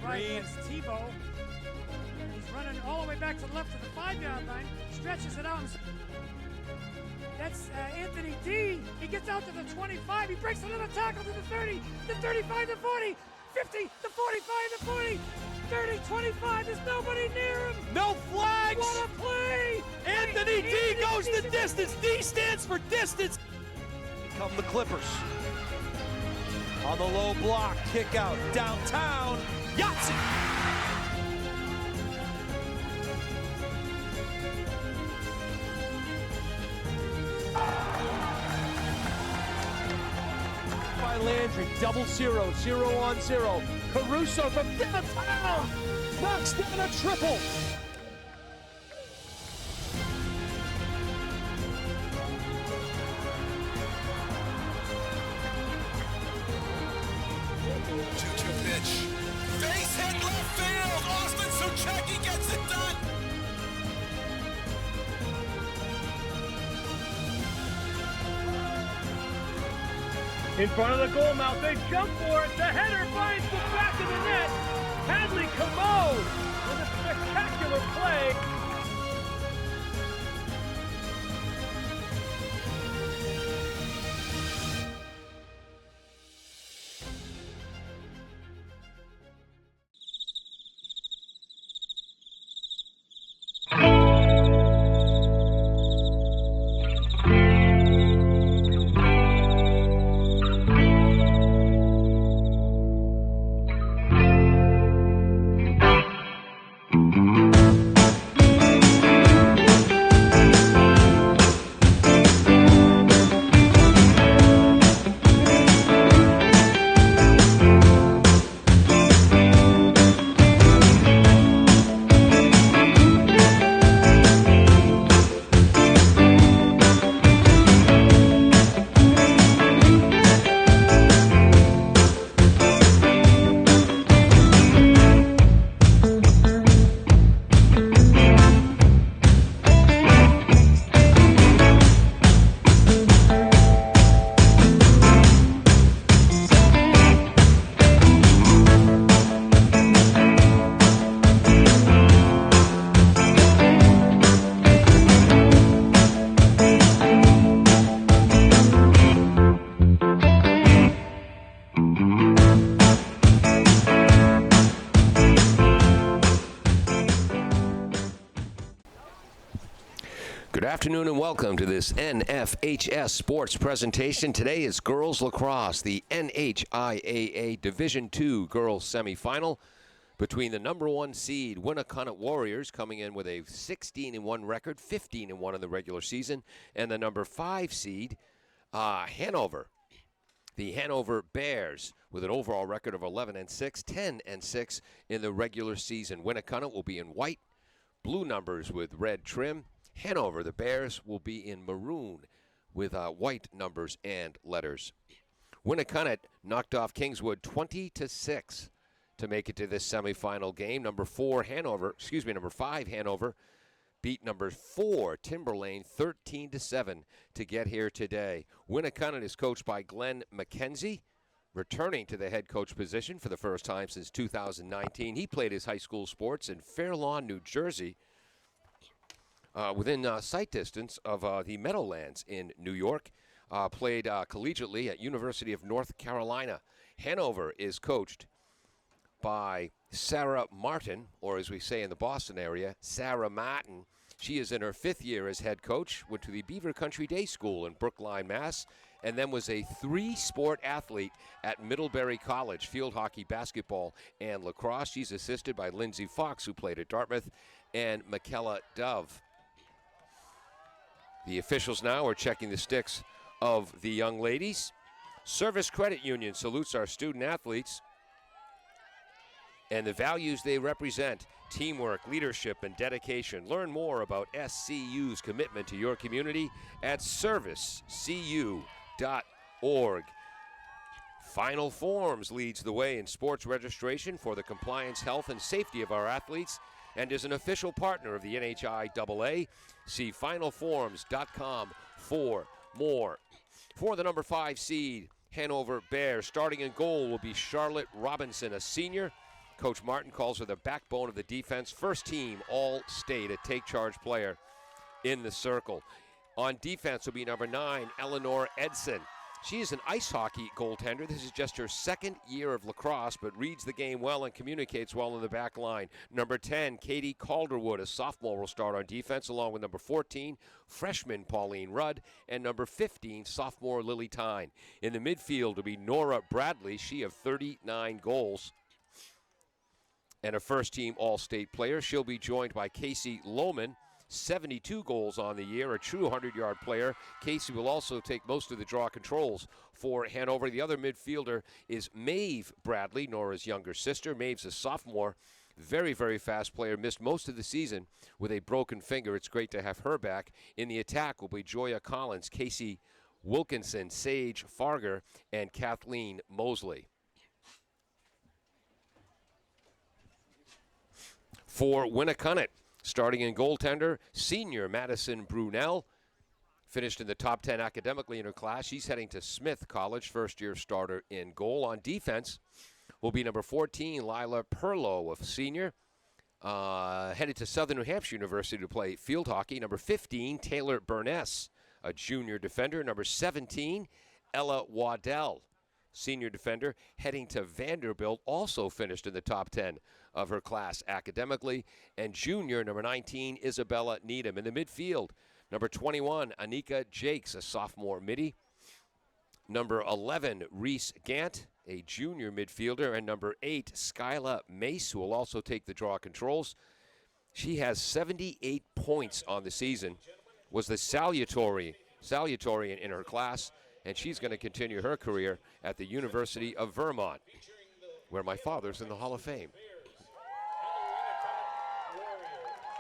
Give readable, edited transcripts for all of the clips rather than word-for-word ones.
right, that's Tebow. He's running all the way back to the left to the 5-yard line, stretches it out. That's Anthony D. He gets out to the 25. He breaks another tackle to the 30, the 35, the 40, 50, the 45, the 40, 30, 25. There's nobody near him. No flags. What a play. Anthony D goes the distance. D stands for distance. Come the Clippers. On the low block, kick out, downtown, Yahtzee! By Landry, double 0, 0-on-0. Caruso from downtown, knocks down a triple. Pitch. Base hit left field. Austin Suchecki gets it done. In front of the goal mouth, they jump for it. The header finds the back of the net. Hadley Comeau with a spectacular play. Good afternoon and welcome to this NFHS sports presentation. Today is girls lacrosse, the NHIAA Division II girls semifinal between the number 1 seed Winnacunnet Warriors, coming in with a 16-1 record, 15-1 in the regular season, and the number 5 seed Hanover. The Hanover Bears with an overall record of 11-6, 10-6 in the regular season. Winnacunnet will be in white, blue numbers with red trim. Hanover, the Bears, will be in maroon with white numbers and letters. Winnacunnet knocked off Kingswood 20-6 to make it to this semifinal game. Number 5 Hanover beat number 4 Timberlane 13-7 to get here today. Winnacunnet is coached by Glenn McKenzie, returning to the head coach position for the first time since 2019. He played his high school sports in Fair Lawn, New Jersey, within sight distance of the Meadowlands in New York. Played collegiately at University of North Carolina. Hanover is coached by Sarah Martin, or as we say in the Boston area, Sarah Martin. She is in her 5th year as head coach, went to the Beaver Country Day School in Brookline, Mass., and then was a 3-sport athlete at Middlebury College, field hockey, basketball, and lacrosse. She's assisted by Lindsay Fox, who played at Dartmouth, and Michaela Dove. The officials now are checking the sticks of the young ladies. Service Credit Union salutes our student athletes and the values they represent: teamwork, leadership, and dedication. Learn more about SCU's commitment to your community at servicecu.org. Final Forms leads the way in sports registration for the compliance, health, and safety of our athletes, and is an official partner of the NHIAA. See finalforms.com for more. For the number 5 seed Hanover Bears, starting in goal will be Charlotte Robinson, a senior, Coach Martin calls her the backbone of the defense. First team All-State, a take-charge player in the circle. On defense will be number 9, Eleanor Edson. She is an ice hockey goaltender. This is just her second year of lacrosse, but reads the game well and communicates well in the back line. Number 10, Katie Calderwood, a sophomore, will start on defense, along with number 14, freshman Pauline Rudd, and number 15, sophomore Lily Tyne. In the midfield will be Nora Bradley. She has 39 goals and a first-team All-State player. She'll be joined by Casey Lohman, 72 goals on the year, a true 100-yard player. Casey will also take most of the draw controls for Hanover. The other midfielder is Maeve Bradley, Nora's younger sister. Maeve's a sophomore, very, very fast player, missed most of the season with a broken finger. It's great to have her back. In the attack will be Joya Collins, Casey Wilkinson, Sage Farger, and Kathleen Mosley. For Winnacunnet, starting in goaltender, senior Madison Brunel, finished in the top 10 academically in her class. She's heading to Smith College, first-year starter in goal. On defense will be number 14, Lila Perlow, a senior, headed to Southern New Hampshire University to play field hockey. Number 15, Taylor Burness, a junior defender. Number 17, Ella Waddell, senior defender, heading to Vanderbilt, also finished in the top 10 of her class academically. And junior, number 19, Isabella Needham. In the midfield, number 21, Anika Jakes, a sophomore midi. Number 11, Reese Gant, a junior midfielder. And number 8, Skyla Mace, who will also take the draw controls. She has 78 points on the season, was the salutatorian in her class, and she's going to continue her career at the University of Vermont, where my father's in the Hall of Fame.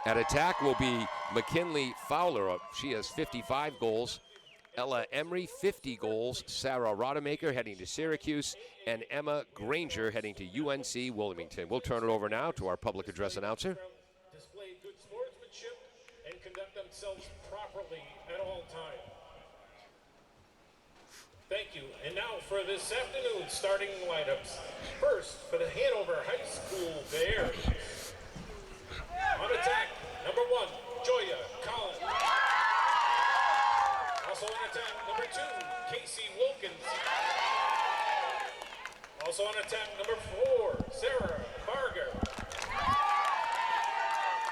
At attack will be McKinley Fowler. She has 55 goals. Ella Emery, 50 goals. Sarah Rodemaker heading to Syracuse. And Emma Granger heading to UNC Wilmington. We'll turn it over now to our public address announcer. Display good sportsmanship and conduct themselves properly at all times. Thank you. And now for this afternoon starting lineups. First, for the Hanover High School Bears. On attack, number 1, Joya Collins. Also on attack, number 2, Casey Wilkins. Also on attack, number 4, Sarah Barger.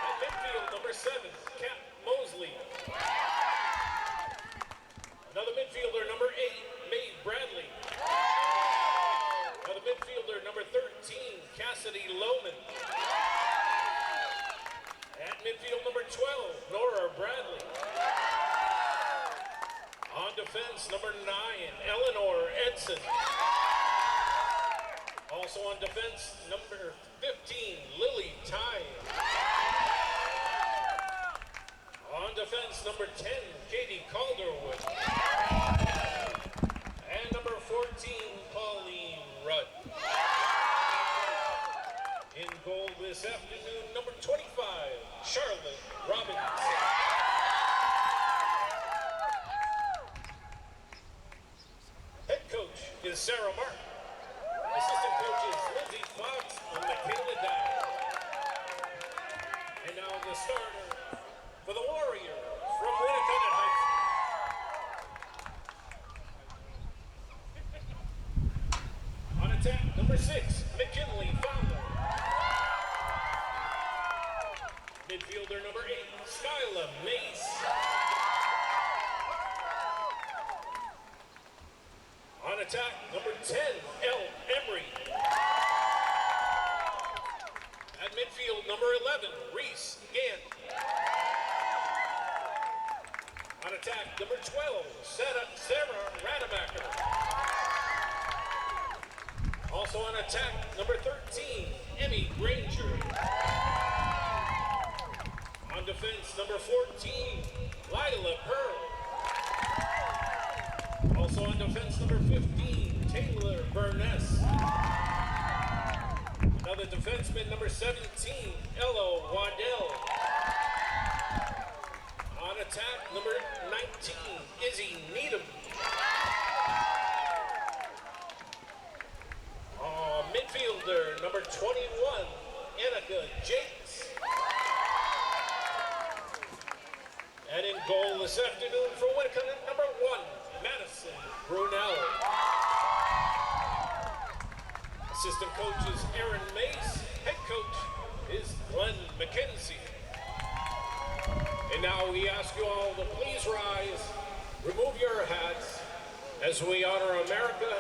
At midfield, number 7, Kat Mosley. Another midfielder, number 8, Maeve Bradley. Another midfielder, number 13, Cassidy Lohman. At midfield, number 12, Nora Bradley. On defense, number 9, Eleanor Edson. Also on defense, number 15, Lily Tyne. On defense, number 10, Katie Calderwood. And number 14, Pauline Rudd. In goal this afternoon, number 25, Charlotte Robinson. Head coach is Sarah Mark. Assistant coaches Lindsay Fox and Michaela Dye. And now the starter for the Warriors from Winnacunnet High School. On attack, number 6, McKinley Fowler. Midfielder number 8, Skyla Mace. On attack, number 10, Elle Emery. At midfield, number 11, Reese Gant. On attack, number 12, Sarah Rademacher. Also on attack, number 13, Emmy Granger. On defense, number 14, Lila Pearl. Also on defense, number 15, Taylor Burness. Another defenseman, number 17, Ella Waddell. On attack, number 19, Izzy Needham. Midfielder, number 21, Annika Jakes. And in goal this afternoon for Winnacunnet, number 1, Madison Brunel. Assistant coach is Aaron Mace. Head coach is Glenn McKenzie. And now we ask you all to please rise, remove your hats, as we honor America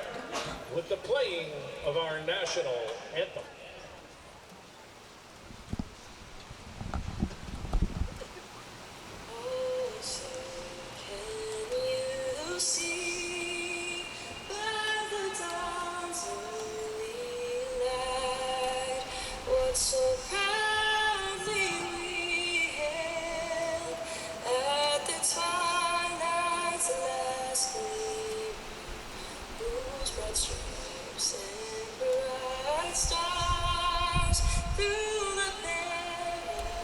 with the playing of our national anthem. So proudly we hailed at the twilight's last gleam, whose broad stripes and bright stars through the perilous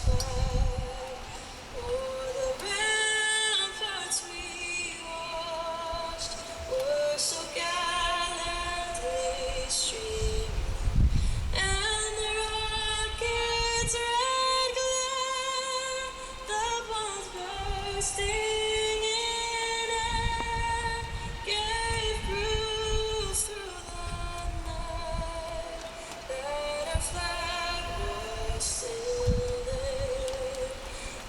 fight, o'er the ramparts we watched, were so gallantly streaming. And the rocket's red glare, the bombs bursting in air, gave proof through the night that our flag was still there.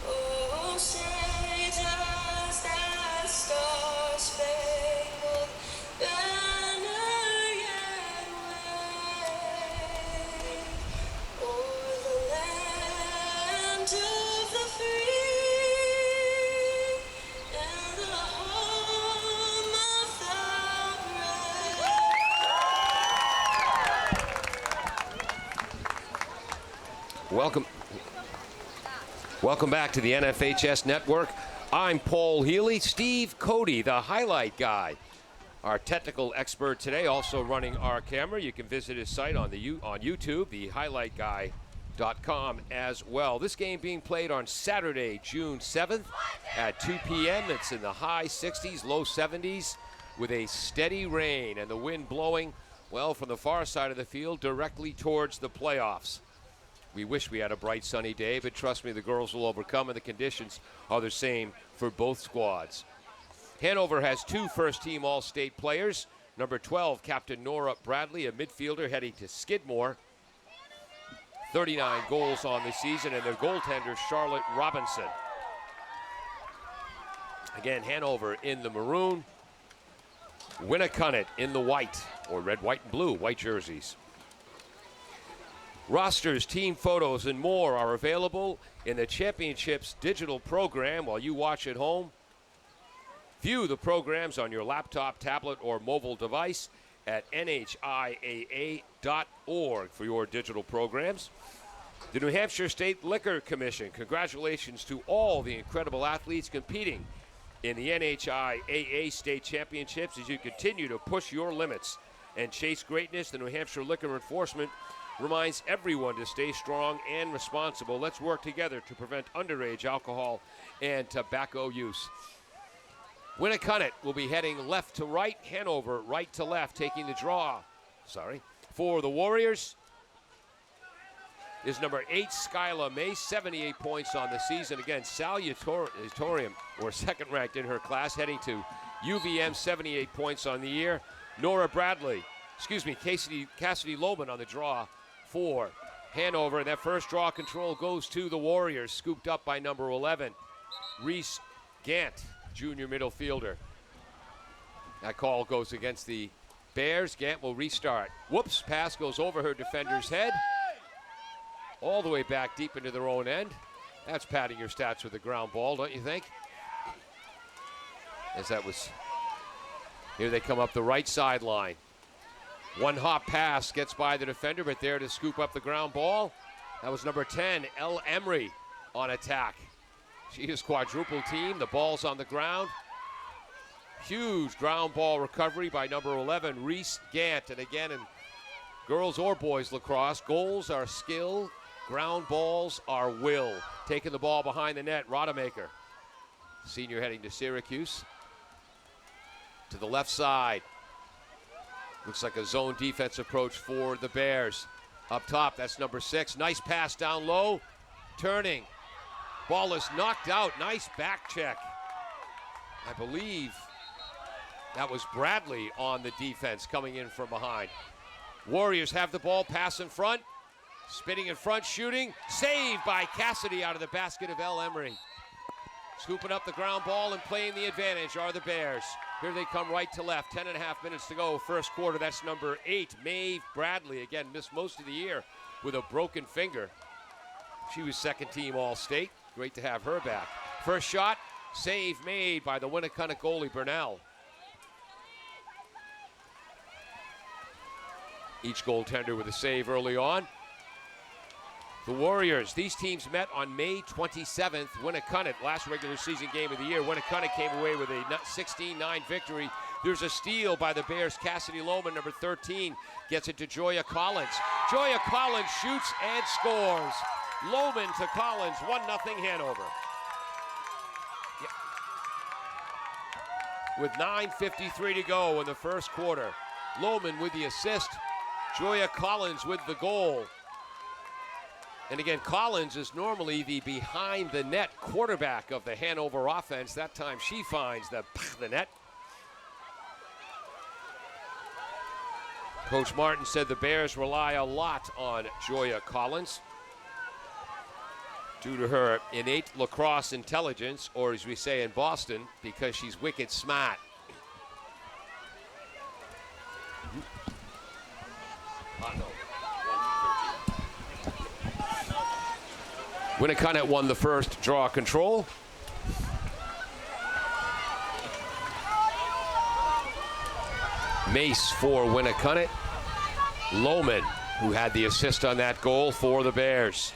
Oh, say does that star-spangled banner yet wave o'er the land of the free and the home of the brave? Welcome back to the NFHS Network. I'm Paul Healy. Steve Cody, the highlight guy, our technical expert today, also running our camera. You can visit his site on YouTube, thehighlightguy.com as well. This game being played on Saturday, June 7th at 2 p.m. It's in the high 60s, low 70s with a steady rain and the wind blowing, well, from the far side of the field directly towards the playoffs. We wish we had a bright sunny day, but trust me, the girls will overcome, and the conditions are the same for both squads. Hanover has 2 first-team All-State players. Number 12, Captain Nora Bradley, a midfielder heading to Skidmore. 39 goals on the season, and their goaltender, Charlotte Robinson. Again, Hanover in the maroon. Winnacunnet in the white, or red, white, and blue, white jerseys. Rosters, team photos, and more are available in the Championships digital program while you watch at home. View the programs on your laptop, tablet, or mobile device at NHIAA.org for your digital programs. The New Hampshire State Liquor Commission, congratulations to all the incredible athletes competing in the NHIAA State Championships as you continue to push your limits and chase greatness. The New Hampshire Liquor Enforcement reminds everyone to stay strong and responsible. Let's work together to prevent underage alcohol and tobacco use. Winnacunnet will be heading left to right, Hanover right to left, taking the draw. For the Warriors is number 8, Skyla May, 78 points on the season. Again, salutatorium, or second ranked in her class, heading to UVM, 78 points on the year. Cassidy Loman on the draw for Hanover. And that first draw control goes to the Warriors, scooped up by number 11, Reese Gant, junior middle fielder. That call goes against the Bears. Gant will restart. Whoops, pass goes over her defender's head. All the way back deep into their own end. That's padding your stats with a ground ball, don't you think? Here they come up the right sideline. One hop pass gets by the defender, but there to scoop up the ground ball. That was number 10, El Emery, on attack. She is quadruple team. The ball's on the ground. Huge ground ball recovery by number 11, Reese Gant. And again, in girls or boys lacrosse, goals are skill, ground balls are will. Taking the ball behind the net, Rodemaker. Senior heading to Syracuse. To the left side. Looks like a zone defense approach for the Bears. Up top, that's number 6. Nice pass down low. Turning. Ball is knocked out. Nice back check. I believe that was Bradley on the defense coming in from behind. Warriors have the ball, pass in front. Spinning in front, shooting. Saved by Cassidy out of the basket of L. Emery. Scooping up the ground ball and playing the advantage are the Bears. Here they come right to left. 10.5 minutes to go. First quarter, that's number 8, Maeve Bradley. Again, missed most of the year with a broken finger. She was second team All-State. Great to have her back. First shot, save made by the Winnacunnet goalie, Burnell. Each goaltender with a save early on. The Warriors, these teams met on May 27th. Winnacunnet, last regular season game of the year. Winnacunnet came away with a 16-9 victory. There's a steal by the Bears. Cassidy Lohman, number 13, gets it to Joya Collins. Joya Collins shoots and scores. Lohman to Collins, 1-0 Hanover. With 9:53 to go in the first quarter. Lohman with the assist. Joya Collins with the goal. And again, Collins is normally the behind-the-net quarterback of the Hanover offense. That time she finds the net. Coach Martin said the Bears rely a lot on Joya Collins due to her innate lacrosse intelligence, or as we say in Boston, because she's wicked smart. Winnacunnet won the first draw control. Mace for Winnacunnet. Lohman, who had the assist on that goal for the Bears.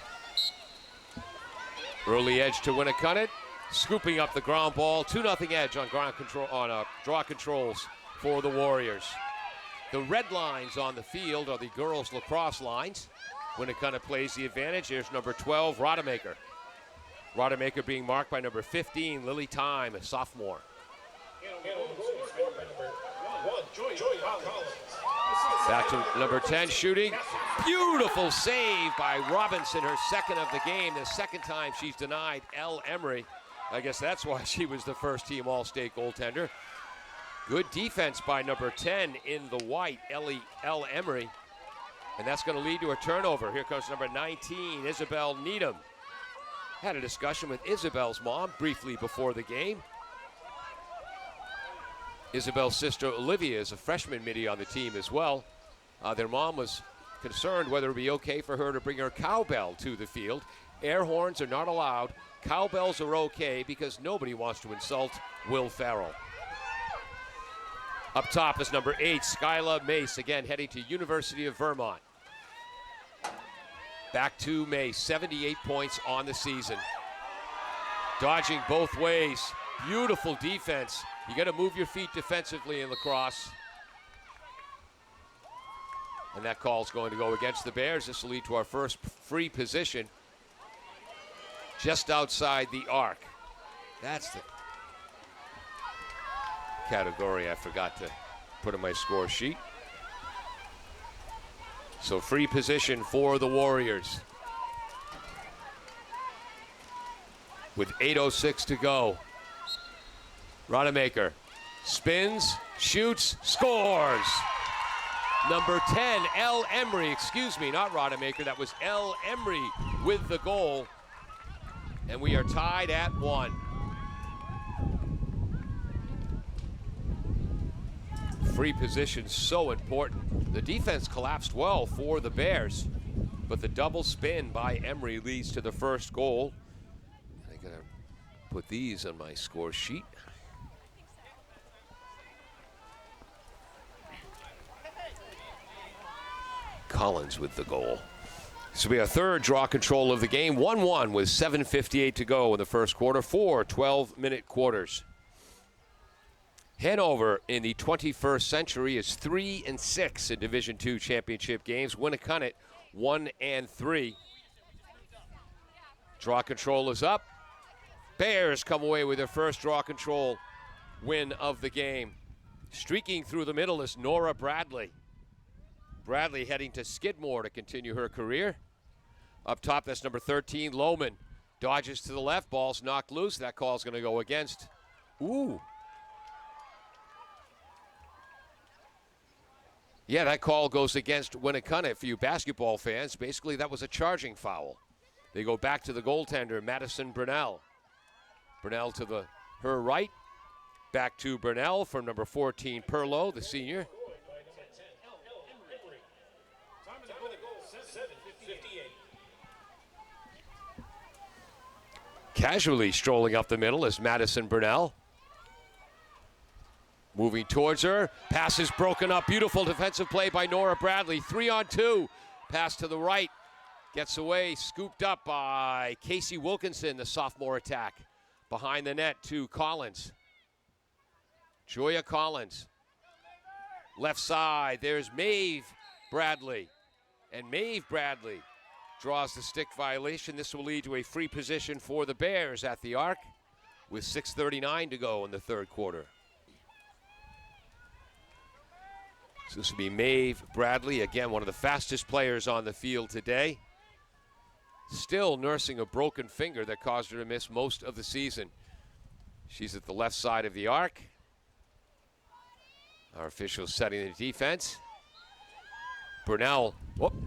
Early edge to Winnacunnet, scooping up the ground ball. 2-0 edge on ground control on draw controls for the Warriors. The red lines on the field are the girls' lacrosse lines. Winnacunnet plays the advantage. Here's number 12, Rodemaker. Rodemaker being marked by number 15, Lily Time, a sophomore. Back to number 10, shooting. Beautiful save by Robinson, her second of the game. The second time she's denied L. Emery. I guess that's why she was the first team All-State goaltender. Good defense by number 10 in the white, L. Emery. And that's going to lead to a turnover. Here comes number 19, Isabel Needham. Had a discussion with Isabel's mom briefly before the game. Isabel's sister Olivia is a freshman midi on the team as well. Their mom was concerned whether it would be okay for her to bring her cowbell to the field. Air horns are not allowed. Cowbells are okay because nobody wants to insult Will Farrell. Up top is number 8, Skyla Mace, again heading to University of Vermont. Back to Mace, 78 points on the season. Dodging both ways. Beautiful defense. You got to move your feet defensively in lacrosse. And that call's going to go against the Bears. This will lead to our first free position just outside the arc. That's the category I forgot to put on my score sheet. So free position for the Warriors. With 8:06 to go. Rodemaker spins, shoots, scores. Number 10, L. Emery, excuse me, not Rodemaker, that was L. Emery with the goal. And we are tied at 1. Free position so important. The defense collapsed well for the Bears, but the double spin by Emery leads to the first goal. I'm gonna put these on my score sheet. Collins with the goal. This will be our third draw control of the game. 1-1 with 7:58 to go in the first quarter. 4 12-minute quarters. Hanover in the 21st century is 3-6 in Division II championship games. Winnacunnet 1-3. Draw control is up. Bears come away with their first draw control win of the game. Streaking through the middle is Nora Bradley. Bradley heading to Skidmore to continue her career. Up top, that's number 13, Lohman. Dodges to the left, ball's knocked loose. That call's going to go against. Ooh. Yeah, that call goes against Winnacunnet for you basketball fans. Basically, that was a charging foul. They go back to the goaltender, Madison Burnell. Burnell to her right. Back to Burnell from number 14, Perlow, the senior. Casually strolling up the middle is Madison Burnell. Moving towards her. Pass is broken up. Beautiful defensive play by Nora Bradley. 3-on-2. Pass to the right. Gets away. Scooped up by Casey Wilkinson, the sophomore attack. Behind the net to Collins. Joya Collins. Left side. There's Maeve Bradley. And Maeve Bradley draws the stick violation. This will lead to a free position for the Bears at the arc with 6:39 to go in the third quarter. So this will be Maeve Bradley, again, one of the fastest players on the field today. Still nursing a broken finger that caused her to miss most of the season. She's at the left side of the arc. Our officials setting the defense. Burnell,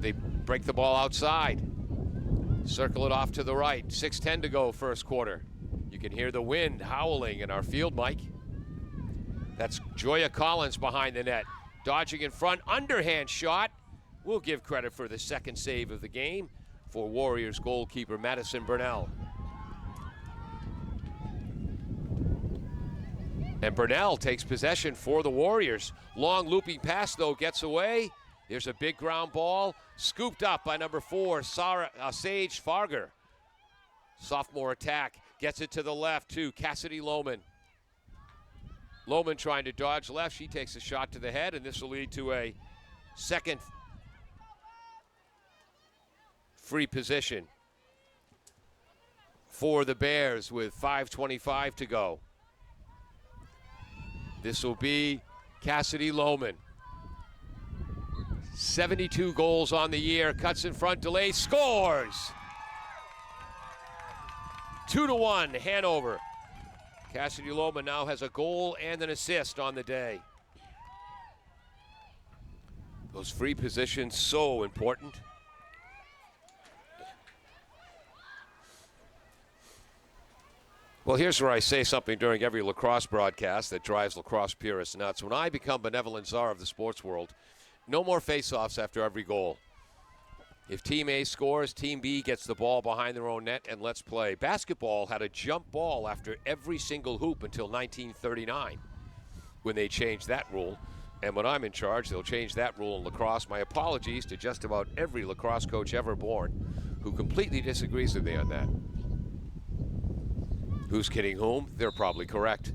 they break the ball outside. Circle it off to the right. 6:10 to go first quarter. You can hear the wind howling in our field, Mike. That's Joya Collins behind the net. Dodging in front, underhand shot. We'll give credit for the second save of the game for Warriors goalkeeper Madison Burnell. And Burnell takes possession for the Warriors. Long looping pass, though, gets away. There's a big ground ball, scooped up by number 4, Sage Farger. Sophomore attack, gets it to the left to Cassidy Lohman. Lohman trying to dodge left. She takes a shot to the head, and this will lead to a second free position for the Bears with 5:25 to go. This will be Cassidy Lohman. 72 goals on the year, cuts in front, delays, scores! 2-1, Hanover. Cassidy Lohman now has a goal and an assist on the day. Those free positions, so important. Well, here's where I say something during every lacrosse broadcast that drives lacrosse purists nuts. When I become benevolent czar of the sports world, no more face-offs after every goal. If Team A scores, Team B gets the ball behind their own net, and let's play. Basketball had a jump ball after every single hoop until 1939, when they changed that rule. And when I'm in charge, they'll change that rule in lacrosse. My apologies to just about every lacrosse coach ever born who completely disagrees with me on that. Who's kidding whom? They're probably correct.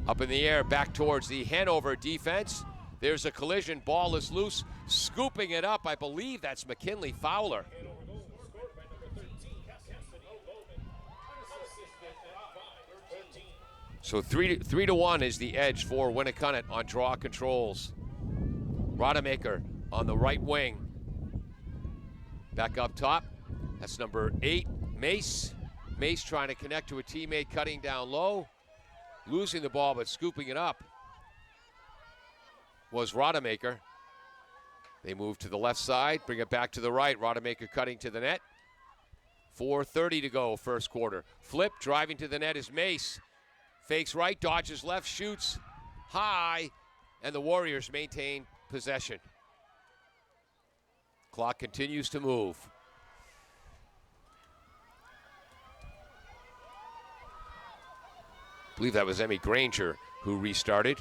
Up in the air, back towards the Hanover defense. There's a collision, ball is loose, scooping it up. I believe that's McKinley Fowler. So 3-1 is the edge for Winnacunnet on draw controls. Rodemaker on the right wing. Back up top, that's number 8, Mace. Mace trying to connect to a teammate, cutting down low. Losing the ball, but scooping it up was Rodemaker. They move to the left side, bring it back to the right. Rodemaker cutting to the net. 4:30 to go first quarter. Flip, driving to the net is Mace. Fakes right, dodges left, shoots high, and the Warriors maintain possession. Clock continues to move. I believe that was Emmy Granger who restarted.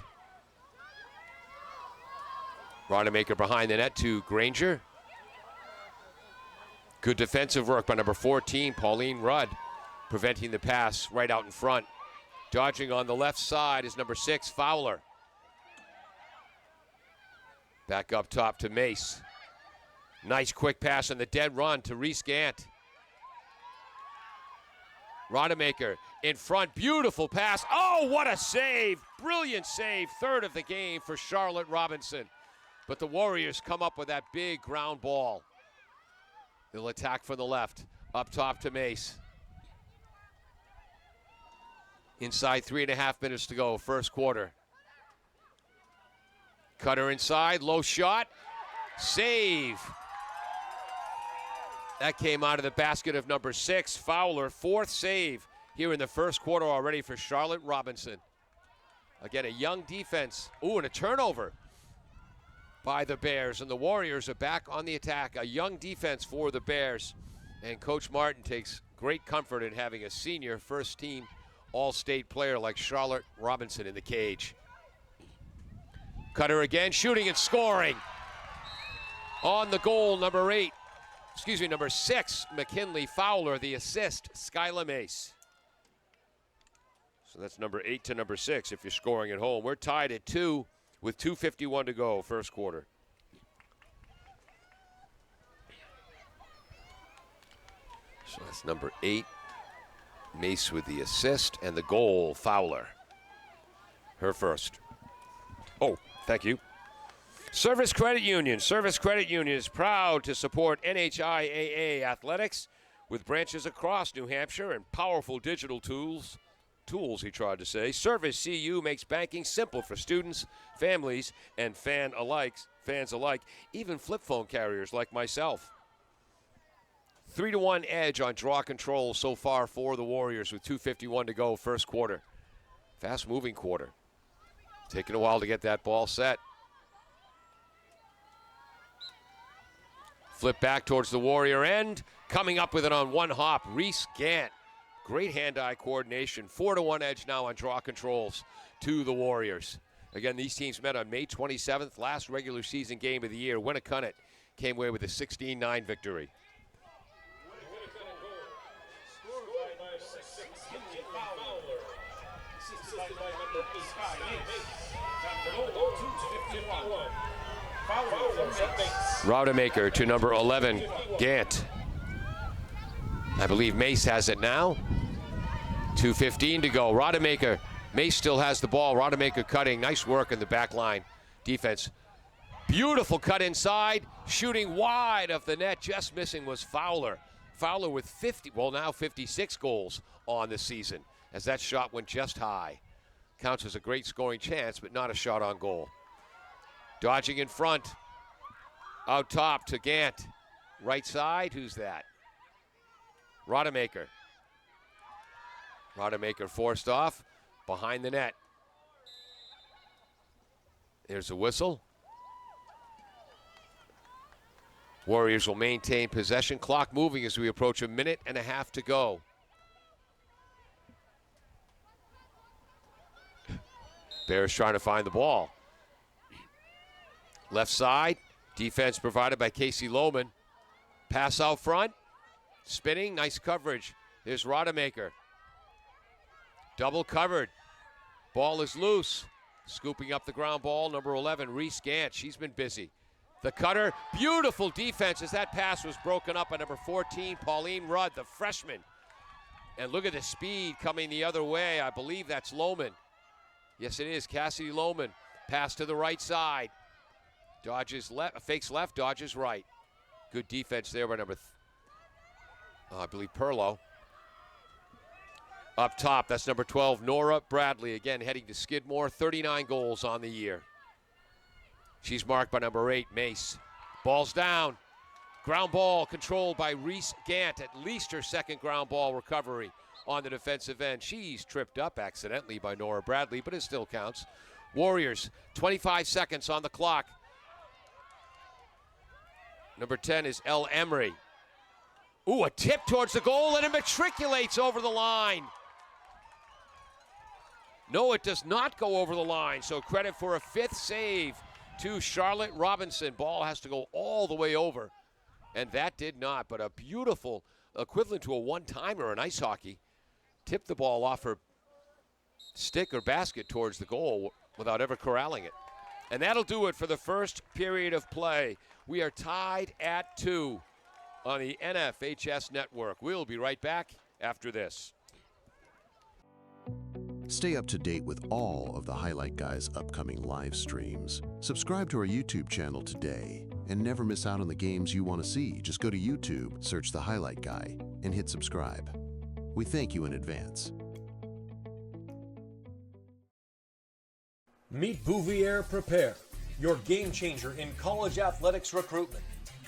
Rodemaker behind the net to Granger. Good defensive work by number 14, Pauline Rudd, preventing the pass right out in front. Dodging on the left side is number 6, Fowler. Back up top to Mace. Nice quick pass on the dead run to Reese Gant. Rodemaker in front, beautiful pass. Oh, what a save. Brilliant save, third of the game for Charlotte Robinson. But the Warriors come up with that big ground ball. They'll attack from the left, up top to Mace. Inside 3.5 minutes to go, first quarter. Cutter inside, low shot, save. That came out of the basket of number 6, Fowler, fourth save here in the first quarter already for Charlotte Robinson. Again, a young defense. Ooh, and a turnover by the Bears, and the Warriors are back on the attack. A young defense for the Bears, and Coach Martin takes great comfort in having a senior first-team All-State player like Charlotte Robinson in the cage. Cutter again, shooting and scoring. On the goal, number 6, McKinley Fowler, the assist, Skylar Mace. So that's number 8 to number 6 if you're scoring at home. We're tied at 2 with 2:51 to go, first quarter. So that's number 8, Mace with the assist, and the goal, Fowler. Her first. Oh, thank you. Service Credit Union. Service Credit Union is proud to support NHIAA athletics with branches across New Hampshire and powerful digital tools, he tried to say. Service CU makes banking simple for students, families, and fans alike, even flip phone carriers like myself. 3-1 edge on draw control so far for the Warriors with 2:51 to go, first quarter. Fast-moving quarter. Taking a while to get that ball set. Flip back towards the Warrior end. Coming up with it on one hop, Reese Gant. Great hand-eye coordination. 4-1 edge now on draw controls to the Warriors. Again, these teams met on May 27th, last regular season game of the year. Winnacunnet came away with a 16-9 victory. Rodemaker to number 11, Gant. I believe Mace has it now. 2:15 to go. Rodemaker. Mace still has the ball. Rodemaker cutting. Nice work in the back line. Defense. Beautiful cut inside. Shooting wide of the net. Just missing was Fowler. Fowler with 56 goals on the season, as that shot went just high. Counts as a great scoring chance, but not a shot on goal. Dodging in front. Out top to Gant. Right side, who's that? Rodemaker. Rodemaker forced off behind the net. There's a whistle. Warriors will maintain possession. Clock moving as we approach 1.5 minutes to go. Bears trying to find the ball. Left side. Defense provided by Casey Lohman. Pass out front. Spinning. Nice coverage. Here's Rodemaker. Double covered. Ball is loose. Scooping up the ground ball. Number 11, Reese Gant. She's been busy. The cutter. Beautiful defense as that pass was broken up by number 14, Pauline Rudd, the freshman. And look at the speed coming the other way. I believe that's Lohman. Yes, it is. Cassidy Lohman. Pass to the right side. Dodges left, fakes left, dodges right. Good defense there by number, I believe, Perlow. Up top, that's number 12, Nora Bradley. Again, heading to Skidmore, 39 goals on the year. She's marked by number 8, Mace. Ball's down. Ground ball controlled by Reese Gant. At least her second ground ball recovery on the defensive end. She's tripped up accidentally by Nora Bradley, but it still counts. Warriors, 25 seconds on the clock. Number 10 is El Emery. Ooh, a tip towards the goal, and it matriculates over the line. No, it does not go over the line, so credit for a 5th save to Charlotte Robinson. Ball has to go all the way over, and that did not, but a beautiful, equivalent to a one-timer in ice hockey. Tipped the ball off her stick or basket towards the goal without ever corralling it. And that'll do it for the first period of play. We are tied at 2 on the NFHS network. We'll be right back after this. Stay up to date with all of the Highlight Guy's upcoming live streams. Subscribe to our YouTube channel today and never miss out on the games you want to see. Just go to YouTube, search the Highlight Guy, and hit subscribe. We thank you in advance. Meet Bouvier Prepare, your game changer in college athletics recruitment.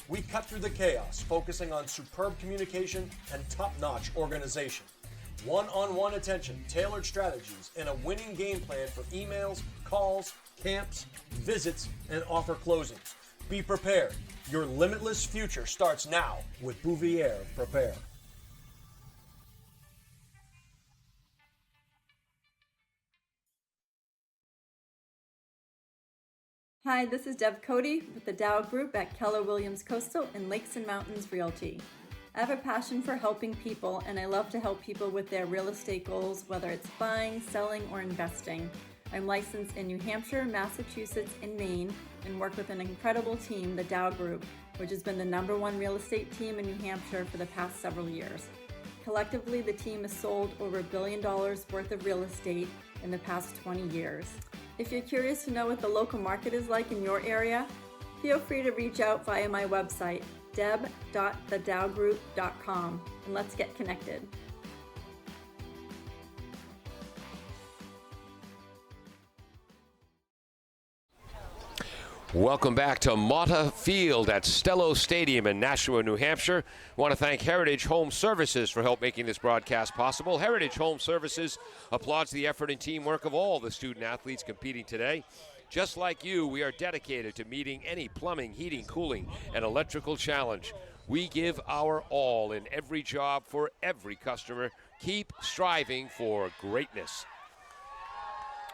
We cut through the chaos, focusing on superb communication and top-notch organization. One-on-one attention, tailored strategies, and a winning game plan for emails, calls, camps, visits, and offer closings. Be prepared. Your limitless future starts now with Bouvier Prepare. Hi, this is Deb Cody with the Dow Group at Keller Williams Coastal and Lakes and Mountains Realty. I have a passion for helping people, and I love to help people with their real estate goals, whether it's buying, selling, or investing. I'm licensed in New Hampshire, Massachusetts, and Maine, and work with an incredible team, the Dow Group, which has been the #1 real estate team in New Hampshire for the past several years. Collectively, the team has sold over $1 billion worth of real estate in the past 20 years. If you're curious to know what the local market is like in your area, feel free to reach out via my website, deb.thedowgroup.com, and let's get connected. Welcome back to Mata Field at Stello Stadium in Nashua, New Hampshire. I want to thank Heritage Home Services for help making this broadcast possible. Heritage Home Services applauds the effort and teamwork of all the student athletes competing today. Just like you, we are dedicated to meeting any plumbing, heating, cooling, and electrical challenge. We give our all in every job for every customer. Keep striving for greatness.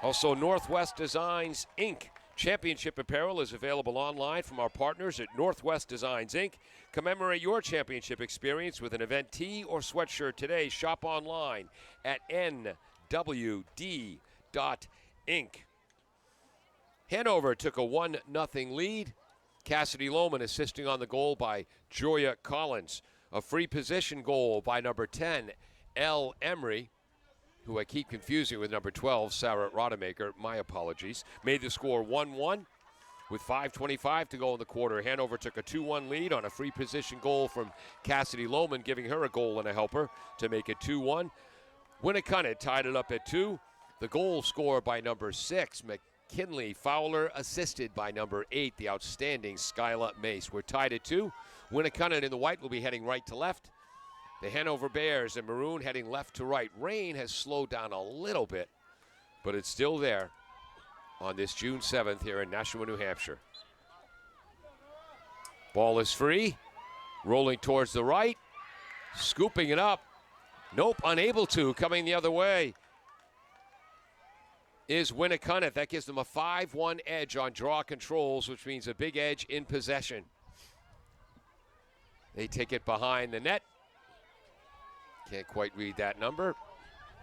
Also, Northwest Designs, Inc. Championship apparel is available online from our partners at Northwest Designs, Inc. Commemorate your championship experience with an event tee or sweatshirt today. Shop online at nwd.inc. Hanover took a 1-0 lead. Cassidy Lohman assisting on the goal by Joya Collins. A free position goal by number 10, L. Emery, who I keep confusing with number 12, Sarah Rodemaker. My apologies. Made the score 1-1 with 5:25 to go in the quarter. Hanover took a 2-1 lead on a free position goal from Cassidy Lohman, giving her a goal and a helper to make it 2-1. Winnacunnet tied it up at 2. The goal scored by number 6, McKinley Fowler, assisted by number 8, the outstanding Skyla Mace. We're tied at 2. Winnacunnet in the white will be heading right to left. The Hanover Bears in maroon heading left to right. Rain has slowed down a little bit, but it's still there on this June 7th here in Nashua, New Hampshire. Ball is free, rolling towards the right, scooping it up. Nope, unable to, coming the other way is Winnacunnet. That gives them a 5-1 edge on draw controls, which means a big edge in possession. They take it behind the net. Can't quite read that number.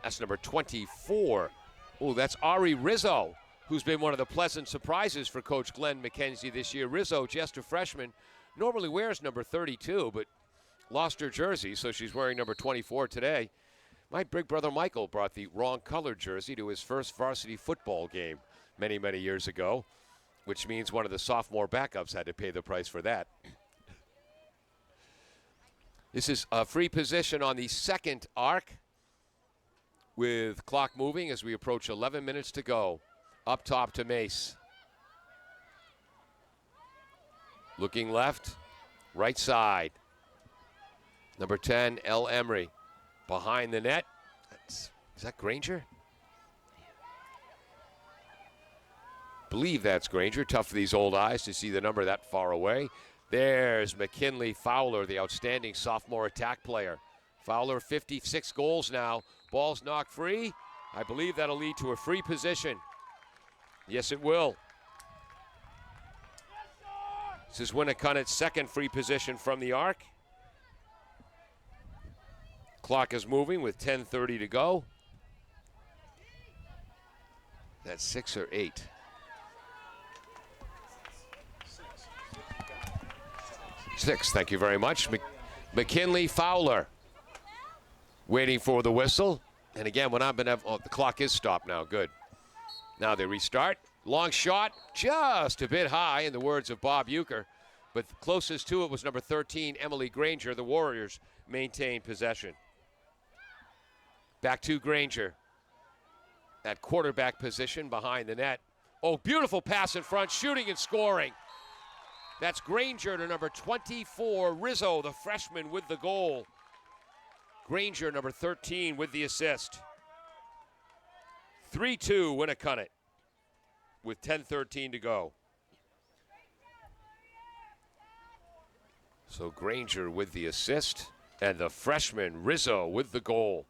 That's number 24. Oh, that's Ari Rizzo, who's been one of the pleasant surprises for Coach Glenn McKenzie this year. Rizzo, just a freshman, normally wears number 32, but lost her jersey, so she's wearing number 24 today. My big brother Michael brought the wrong colored jersey to his first varsity football game many, many years ago, which means one of the sophomore backups had to pay the price for that. This is a free position on the second arc with clock moving as we approach 11 minutes to go. Up top to Mace. Looking left, right side. Number 10, L. Emery. Behind the net. Is that Granger? Believe that's Granger. Tough for these old eyes to see the number that far away. There's McKinley Fowler, the outstanding sophomore attack player. Fowler, 56 goals now. Ball's knocked free. I believe that'll lead to a free position. Yes, it will. This is Winnacunnet's second free position from the arc. Clock is moving with 10:30 to go. That's 6 or 8. Six, thank you very much. McKinley Fowler waiting for the whistle. And again, when I've been, the clock is stopped now. Good. Now they restart. Long shot, just a bit high, in the words of Bob Euchre. But closest to it was number 13, Emily Granger. The Warriors maintain possession. Back to Granger. At quarterback position behind the net. Oh, beautiful pass in front, shooting and scoring. That's Granger to number 24, Rizzo, the freshman, with the goal. Granger, number 13, with the assist. 3-2 Winnacunnet with 10:13 to go. So Granger with the assist, and the freshman, Rizzo, with the goal.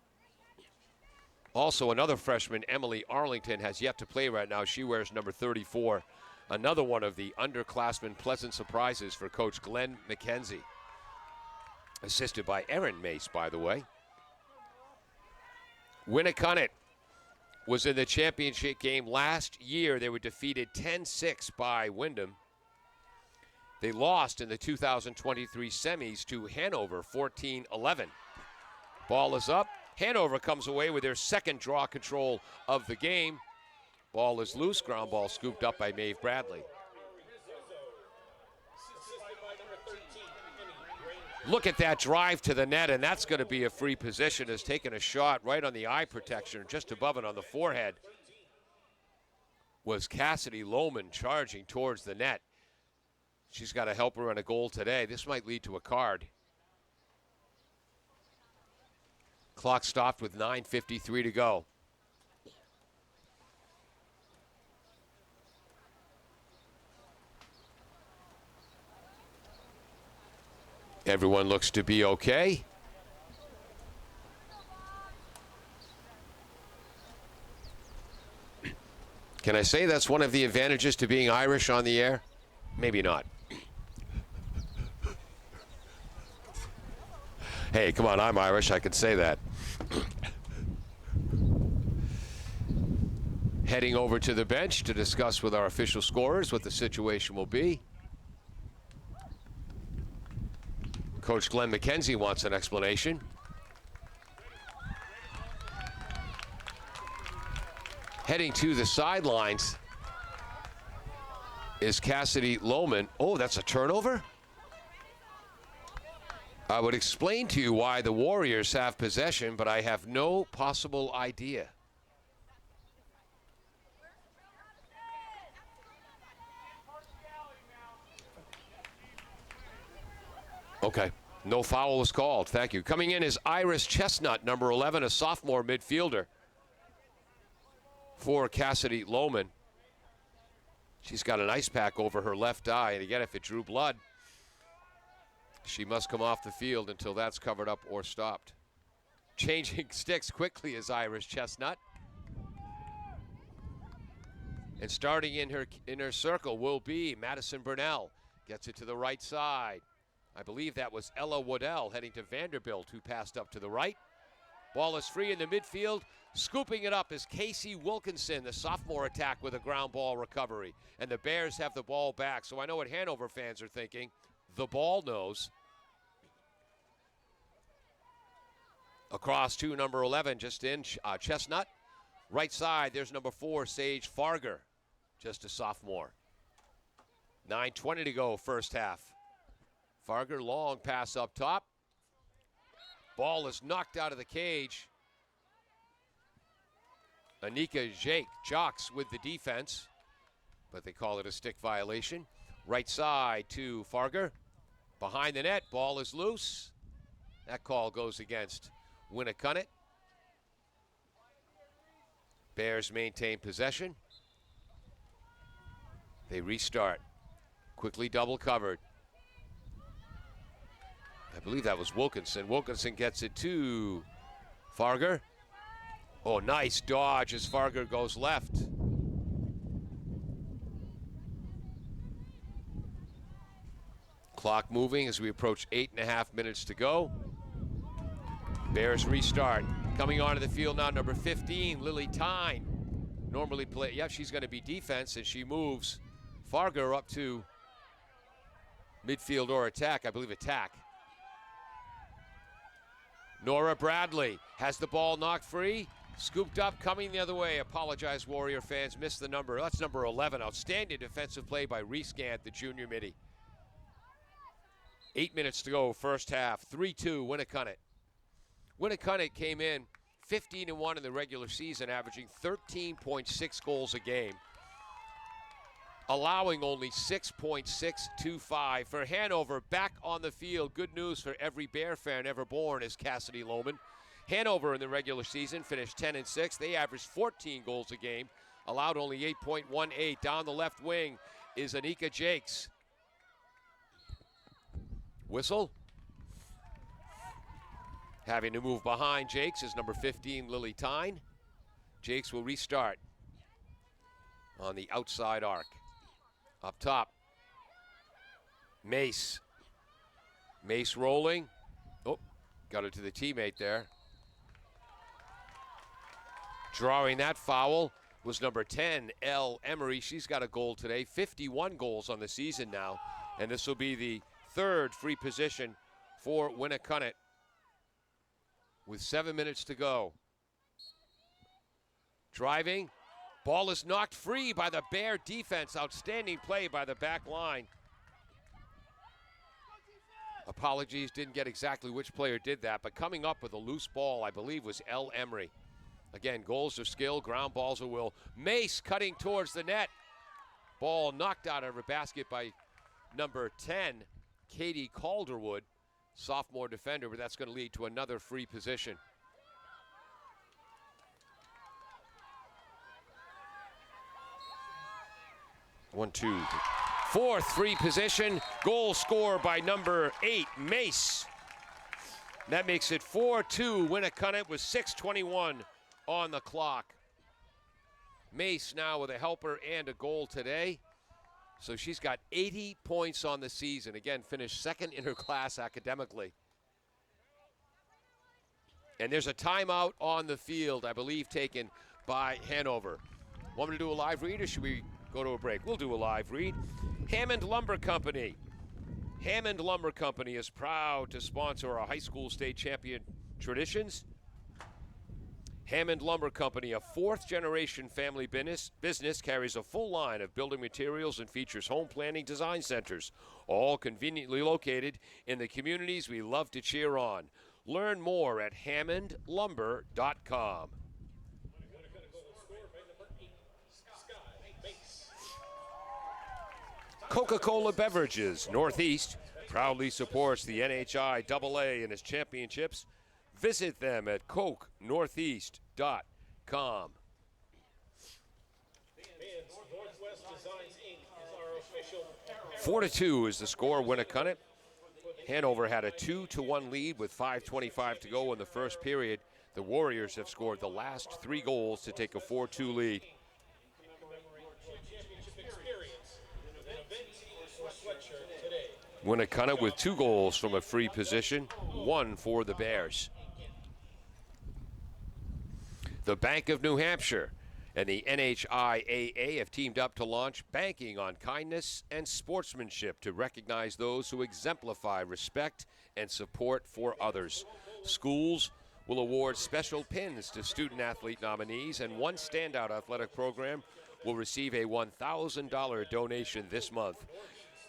Also, another freshman, Emily Arlington, has yet to play right now. She wears number 34. Another one of the underclassmen pleasant surprises for Coach Glenn McKenzie. Assisted by Erin Mace, by the way. Winnacunnet was in the championship game last year. They were defeated 10-6 by Wyndham. They lost in the 2023 semis to Hanover, 14-11. Ball is up. Hanover comes away with their second draw control of the game. Ball is loose. Ground ball scooped up by Maeve Bradley. Look at that drive to the net, and that's going to be a free position. Has taken a shot right on the eye protection, just above it on the forehead. Was Cassidy Lohman charging towards the net. She's got to help her on a goal today. This might lead to a card. Clock stopped with 9:53 to go. Everyone looks to be okay. Can I say that's one of the advantages to being Irish on the air? Maybe not. Hey, come on, I'm Irish, I can say that. Heading over to the bench to discuss with our official scorers what the situation will be. Coach Glenn McKenzie wants an explanation. Heading to the sidelines is Cassidy Lohman. Oh, that's a turnover? I would explain to you why the Warriors have possession, but I have no possible idea. Okay, no foul was called. Thank you. Coming in is Iris Chestnut, number 11, a sophomore midfielder for Cassidy Lohman. She's got an ice pack over her left eye, and again, if it drew blood, she must come off the field until that's covered up or stopped. Changing sticks quickly is Iris Chestnut. And starting in her circle will be Madison Burnell. Gets it to the right side. I believe that was Ella Waddell heading to Vanderbilt, who passed up to the right. Ball is free in the midfield. Scooping it up is Casey Wilkinson, the sophomore attack with a ground ball recovery. And the Bears have the ball back. So I know what Hanover fans are thinking. The ball knows. Across to number 11, just in, Chestnut. Right side, there's number 4, Sage Farger, just a sophomore. 9:20 to go, first half. Farger, long pass up top. Ball is knocked out of the cage. Anika Jacques with the defense, but they call it a stick violation. Right side to Farger. Behind the net, ball is loose. That call goes against Winnacunnet. Bears maintain possession. They restart. Quickly double covered. I believe that was Wilkinson. Wilkinson gets it to Farger. Oh, nice dodge as Farger goes left. Clock moving as we approach 8.5 minutes to go. Bears restart. Coming onto the field now, number 15, Lily Tyne. Normally play, yeah, she's going to be defense, and she moves Farger up to midfield or attack. I believe attack. Nora Bradley has the ball knocked free. Scooped up, coming the other way. Apologize, Warrior fans. Missed the number. That's number 11. Outstanding defensive play by Reese Gant, the junior midi. 8 minutes to go, first half. 3-2, Winnacunnet. Winnacunnet came in 15-1 in the regular season, averaging 13.6 goals a game, allowing only 6.625. For Hanover, back on the field. Good news for every Bear fan ever born, is Cassidy Lohman. Hanover in the regular season finished 10-6. They averaged 14 goals a game, allowed only 8.18. Down the left wing is Anika Jakes. Whistle. Having to move behind Jakes is number 15, Lily Tyne. Jakes will restart on the outside arc. Up top, Mace. Mace rolling. Oh, got it to the teammate there. Drawing that foul was number 10, Elle Emery. She's got a goal today. 51 goals on the season now. And this will be the third free position for Winnacunnet with 7 minutes to go. Driving. Ball is knocked free by the Bear defense. Outstanding play by the back line. Apologies, didn't get exactly which player did that, but coming up with a loose ball, I believe, was Elle Emery. Again, goals are skill, ground balls are will. Mace cutting towards the net. Ball knocked out of her basket by number 10, Katie Calderwood, sophomore defender, but that's going to lead to another free position. One, two, fourth free position. Goal scored by number 8, Mace. That makes it 4-2 Winnacunnet with 6:21 on the clock. Mace now with a helper and a goal today. So she's got 80 points on the season. Again, finished second in her class academically. And there's a timeout on the field, I believe, taken by Hanover. Want me to do a live read, or should we go to a break? We'll do a live read. Hammond Lumber Company. Hammond Lumber Company is proud to sponsor our high school state champion traditions. Hammond Lumber Company, a fourth-generation family business, carries a full line of building materials and features home planning design centers, all conveniently located in the communities we love to cheer on. Learn more at hammondlumber.com. Coca-Cola Beverages Northeast proudly supports the NHIAA and its championships. Visit them at cokenortheast.com. Northwest Designs Inc. is our official. 4-2 is the score. Winnacunnet. Hanover had a 2-1 lead with 5:25 to go in the first period. The Warriors have scored the last 3 goals to take a 4-2 lead. Winnacunnet with 2 goals from a free position, 1 for the Bears. The Bank of New Hampshire and the NHIAA have teamed up to launch Banking on Kindness and Sportsmanship to recognize those who exemplify respect and support for others. Schools will award special pins to student-athlete nominees, and one standout athletic program will receive a $1,000 donation this month.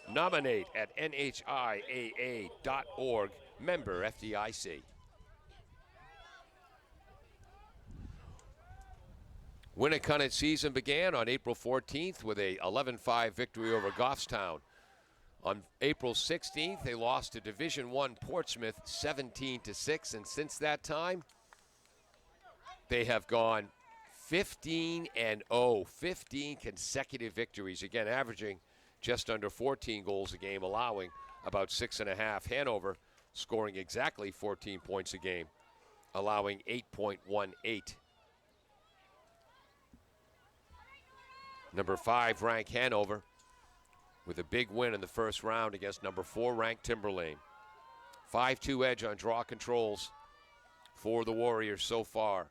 Nominate at NHIAA.org, member FDIC. Winnacunnet season began on April 14th with a 11-5 victory over Goffstown. On April 16th, they lost to Division I Portsmouth 17-6, and since that time, they have gone 15-0, 15 consecutive victories, again averaging just under 14 goals a game, allowing about 6.5. Hanover scoring exactly 14 points a game, allowing 8.18. Number 5 ranked Hanover with a big win in the first round against number 4 ranked Timberlane. 5-2 edge on draw controls for the Warriors so far.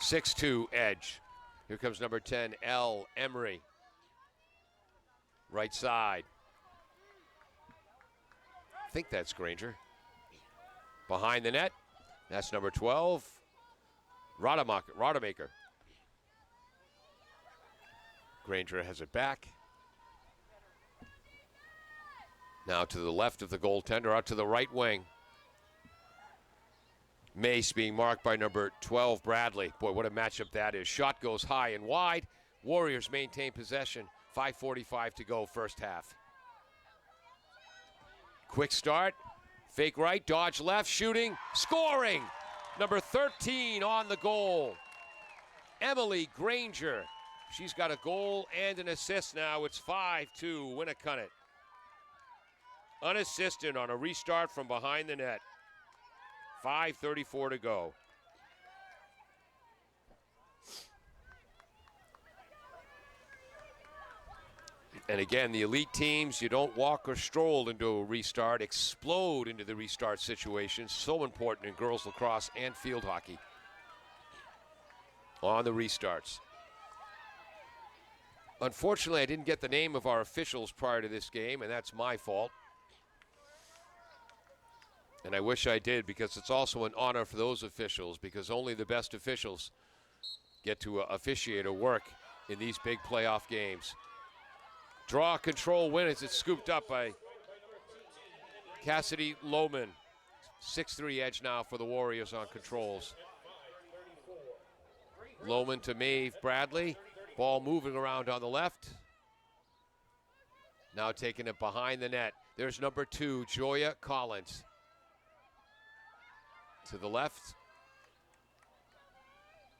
6-2 edge. Here comes number 10, Elle Emery. Right side. I think that's Granger. Behind the net, that's number 12, Rodemaker. Granger has it back. Now to the left of the goaltender, out to the right wing. Mace being marked by number 12, Bradley. Boy, what a matchup that is. Shot goes high and wide. Warriors maintain possession. 5:45 to go, first half. Quick start. Fake right, dodge left, shooting, scoring! Number 13 on the goal. Emily Granger. She's got a goal and an assist now. It's 5-2, Winnacunnet. Unassisted on a restart from behind the net. 5:34 to go. And again, the elite teams, you don't walk or stroll into a restart, explode into the restart situation. So important in girls lacrosse and field hockey. On the restarts. Unfortunately, I didn't get the name of our officials prior to this game, and that's my fault. And I wish I did, because it's also an honor for those officials, because only the best officials get to officiate or work in these big playoff games. Draw control win as it's scooped up by Cassidy Lohman. 6-3 edge now for the Warriors on controls. Lohman to Maeve Bradley. Ball moving around on the left. Now taking it behind the net. There's number 2, Joya Collins. To the left.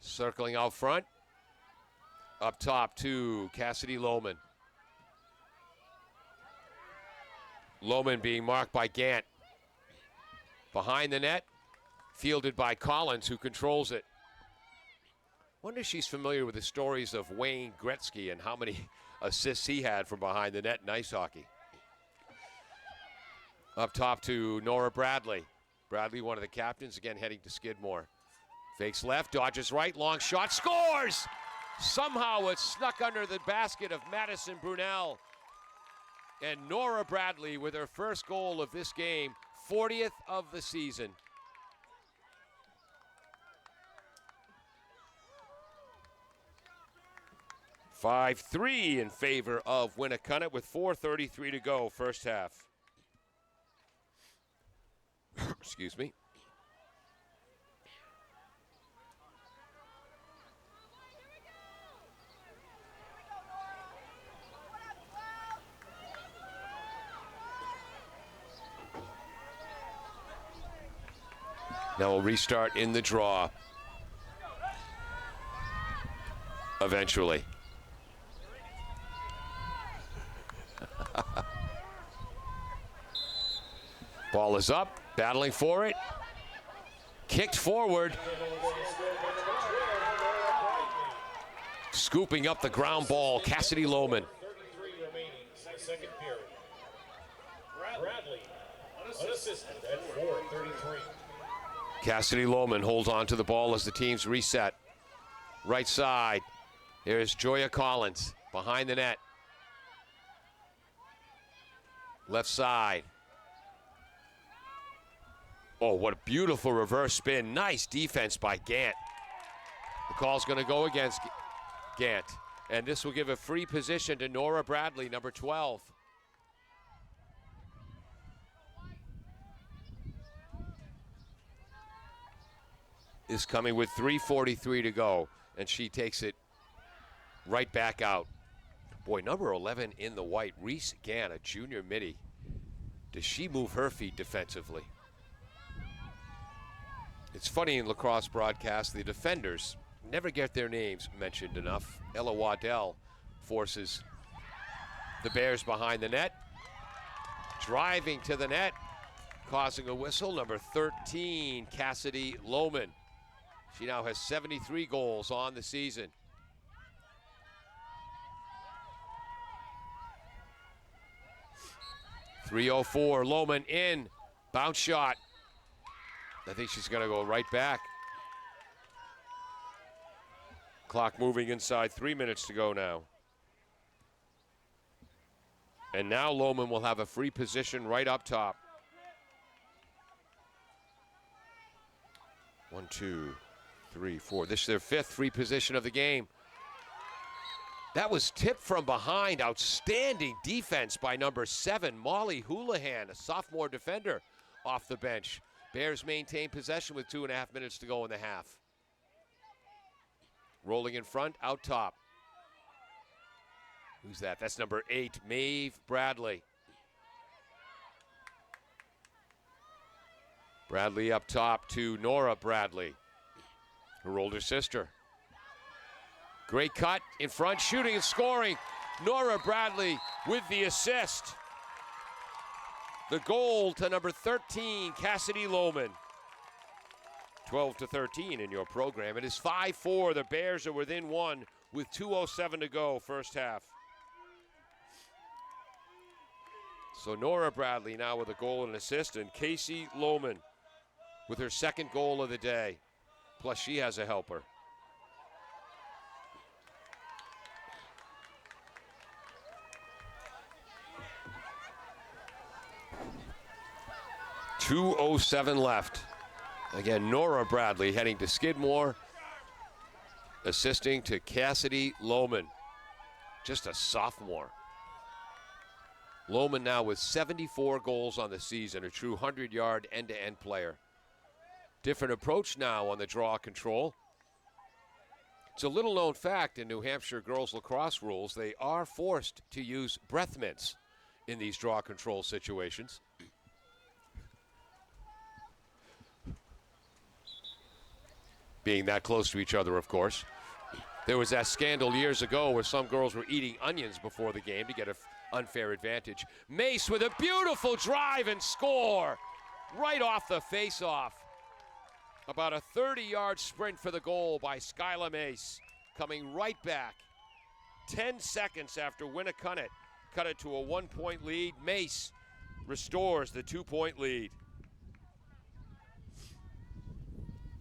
Circling out front. Up top to Cassidy Lohman. Lohman being marked by Gant. Behind the net. Fielded by Collins, who controls it. Wonder if she's familiar with the stories of Wayne Gretzky and how many assists he had from behind the net in ice hockey. Up top to Nora Bradley. Bradley, one of the captains, again heading to Skidmore. Fakes left, dodges right, long shot, scores! Somehow it snuck under the basket of Madison Brunel. And Nora Bradley with her first goal of this game, 40th of the season. (5-3) in favor of Winnacunnet with 4:33 to go, first half. Excuse me. Now we'll restart in the draw. Eventually. Ball is up, battling for it. Kicked forward. Scooping up the ground ball, Cassidy Lohman. 33 remaining, second period. Bradley, unassisted at 4:33. Cassidy Lohman holds on to the ball as the teams reset. Right side, here's Joya Collins behind the net. Left side. Oh, what a beautiful reverse spin. Nice defense by Gant. The call's going to go against Gant. And this will give a free position to Nora Bradley, number 12. Is coming with 3:43 to go, and she takes it right back out. Boy, number 11 in the white, Reese Gant, a junior midi. Does she move her feet defensively? It's funny in lacrosse broadcasts, the defenders never get their names mentioned enough. Ella Waddell forces the Bears behind the net. Driving to the net, causing a whistle, number 13, Cassidy Lohman. She now has 73 goals on the season. .304, Lohman in, bounce shot. I think she's going to go right back. Clock moving inside, 3 minutes to go now. And now Lohman will have a free position right up top. 1, 2, 3, 4. This is their 5th free position of the game. That was tipped from behind. Outstanding defense by number 7, Molly Houlihan, a sophomore defender off the bench. Bears maintain possession with 2.5 minutes to go in the half. Rolling in front, out top. Who's that? That's number 8, Maeve Bradley. Bradley up top to Nora Bradley, her older sister. Great cut in front, shooting and scoring. Nora Bradley with the assist. The goal to number 13, Cassidy Lohman. 12-13 in your program. It is 5-4. The Bears are within 1 with 2:07 to go, first half. So Nora Bradley now with a goal and an assist, and Casey Lohman with her 2nd goal of the day. Plus she has a helper. .207 left. Again, Nora Bradley heading to Skidmore, assisting to Cassidy Lohman, just a sophomore. Lohman now with 74 goals on the season, a true 100-yard end-to-end player. Different approach now on the draw control. It's a little-known fact in New Hampshire girls lacrosse rules. They are forced to use breath mints in these draw control situations. Being that close to each other, of course. There was that scandal years ago where some girls were eating onions before the game to get an unfair advantage. Mace with a beautiful drive and score right off the face-off. About a 30-yard sprint for the goal by Skyla Mace, coming right back. 10 seconds after Winnacunnet cut it to a 1-point lead. Mace restores the 2-point lead.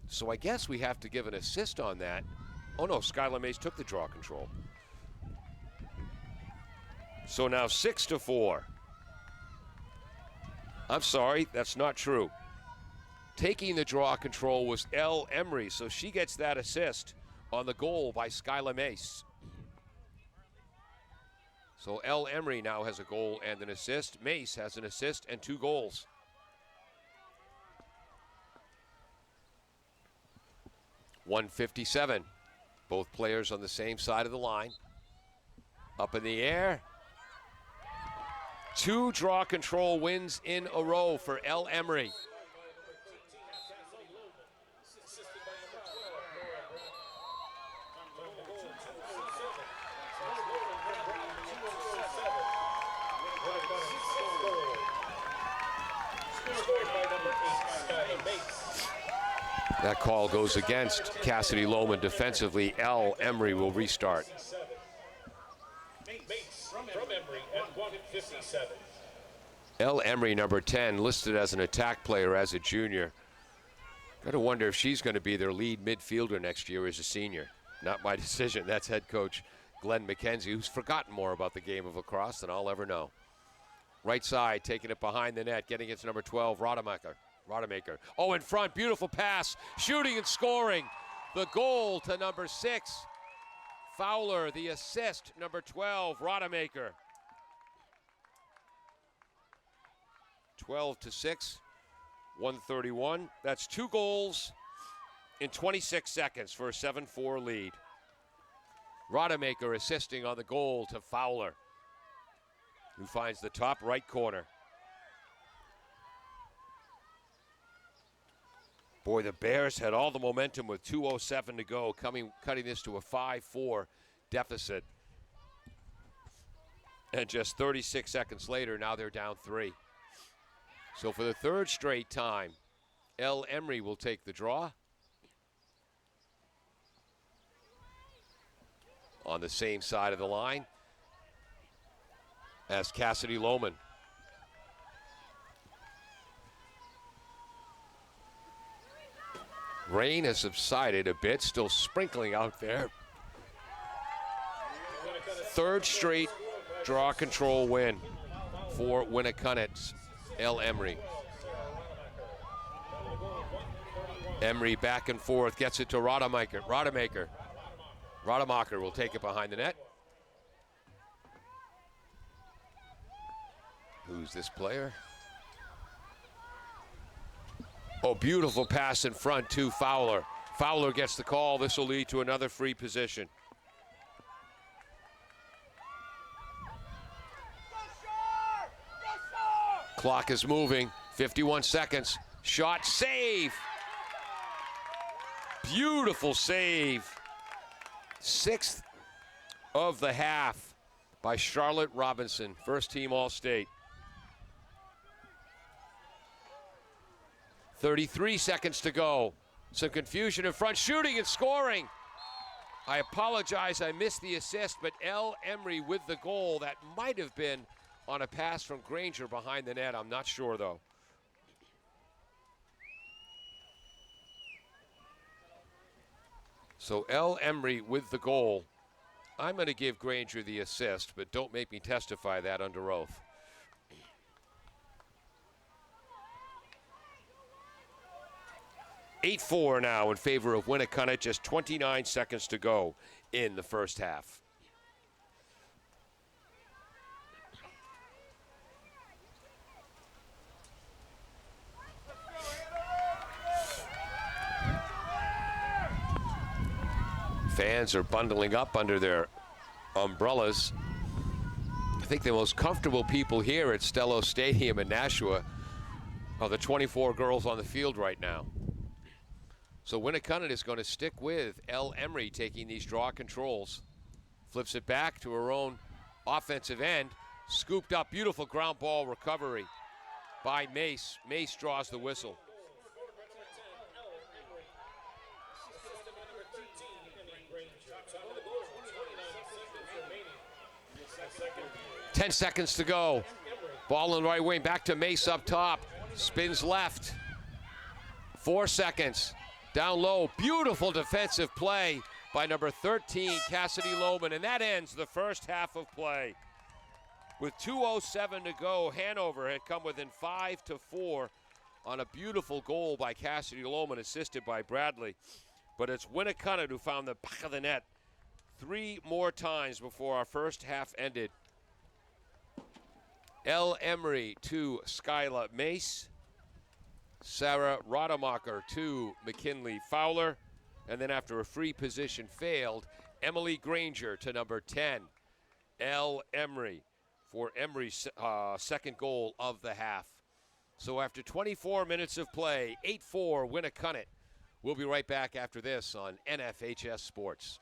So I guess we have to give an assist on that. Oh no, Skylar Mace took the draw control. So now 6-4. I'm sorry, that's not true. Taking the draw control was Elle Emery, so she gets that assist on the goal by Skylar Mace. So Elle Emery now has a goal and an assist. Mace has an assist and 2 goals. .157. Both players on the same side of the line. Up in the air. 2 draw control wins in a row for Elle Emery. That call goes against Cassidy Lohman defensively. Elle Emery will restart. Elle Emery, number 10, listed as an attack player as a junior. Got to wonder if she's going to be their lead midfielder next year as a senior. Not my decision. That's head coach Glenn McKenzie, who's forgotten more about the game of lacrosse than I'll ever know. Right side, taking it behind the net, getting it to number 12, Rodemaker. Oh, in front, beautiful pass, shooting and scoring. The goal to number 6, Fowler. The assist, number 12, Rodemaker. 12-6, 131. That's 2 goals in 26 seconds for a 7-4 lead. Rodemaker assisting on the goal to Fowler, who finds the top right corner. Boy, the Bears had all the momentum with 2:07 to go, cutting this to a 5-4 deficit. And just 36 seconds later, now they're down 3. So for the 3rd straight time, Elle Emery will take the draw. On the same side of the line as Cassidy Lohman. Rain has subsided a bit, still sprinkling out there. 3rd straight draw control win for Winnacunnet's Elle Emery. Emery back and forth, gets it to Rademacher. Rademacher will take it behind the net. Who's this player? Oh, beautiful pass in front to Fowler. Fowler gets the call. This will lead to another free position. Clock is moving. 51 seconds. Shot, save. Beautiful save. 6th of the half by Charlotte Robinson, first team All-State. 33 seconds to go. Some confusion in front, shooting and scoring. I apologize, I missed the assist, but L. Emery with the goal. That might have been on a pass from Granger behind the net. I'm not sure, though. So L. Emery with the goal. I'm going to give Granger the assist, but don't make me testify that under oath. (8-4) now in favor of Winnacunnet. Just 29 seconds to go in the first half. Fans are bundling up under their umbrellas. I think the most comfortable people here at Stello Stadium in Nashua are the 24 girls on the field right now. So Winnacunnet is going to stick with L. Emery taking these draw controls. Flips it back to her own offensive end. Scooped up, beautiful ground ball recovery by Mace. Mace draws the whistle. Ten seconds to go. Ball in the right wing, back to Mace up top. Spins left. 4 seconds. Down low, beautiful defensive play by number 13, Cassidy Lohman, and that ends the first half of play. With 2:07 to go, Hanover had come within 5-4 on a beautiful goal by Cassidy Lohman, assisted by Bradley. But it's Winnacunnet who found the back of the net 3 more times before our first half ended. L. Emery to Skyla Mace. Sarah Rademacher to McKinley Fowler. And then after a free position failed, Emily Granger to number 10, L. Emery, for Emery's second goal of the half. So after 24 minutes of play, 8-4 Winnacunnet. We'll be right back after this on NFHS Sports.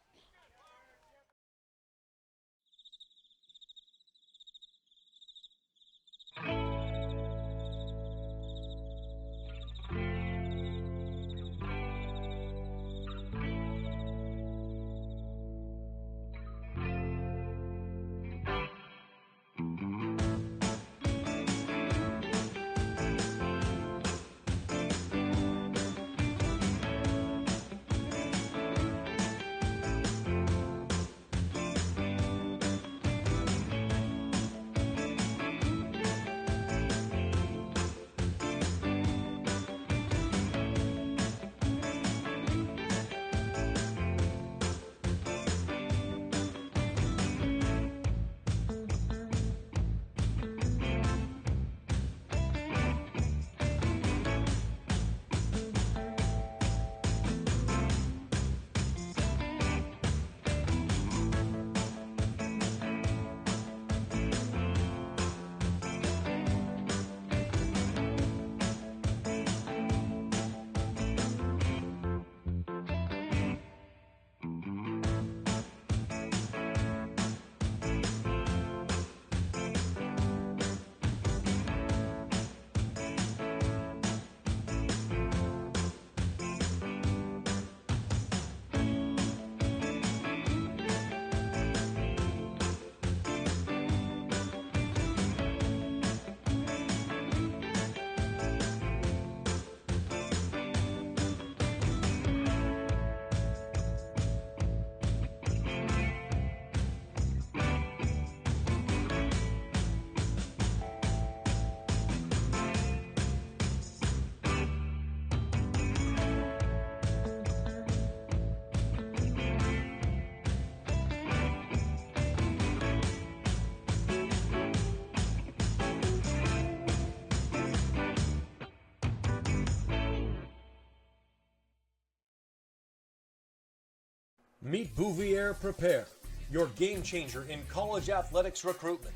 Meet Bouvier Prepare, your game changer in college athletics recruitment.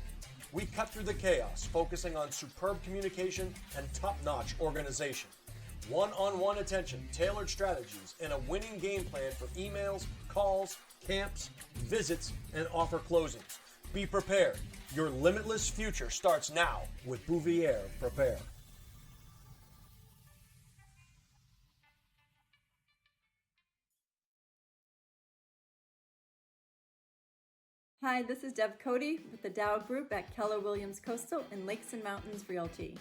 We cut through the chaos, focusing on superb communication and top-notch organization. One-on-one attention, tailored strategies, and a winning game plan for emails, calls, camps, visits, and offer closings. Be prepared. Your limitless future starts now with Bouvier Prepare. Hi, this is Deb Cody with the Dow Group at Keller Williams Coastal and Lakes and Mountains Realty.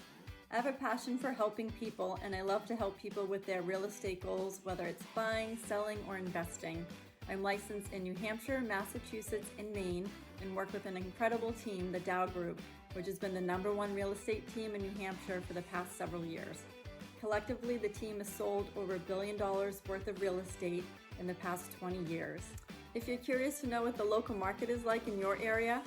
I have a passion for helping people, and I love to help people with their real estate goals, whether it's buying, selling, or investing. I'm licensed in New Hampshire, Massachusetts, and Maine, and work with an incredible team, the Dow Group, which has been the #1 real estate team in New Hampshire for the past several years. Collectively, the team has sold over $1 billion worth of real estate in the past 20 years. If you're curious to know what the local market is like in your area,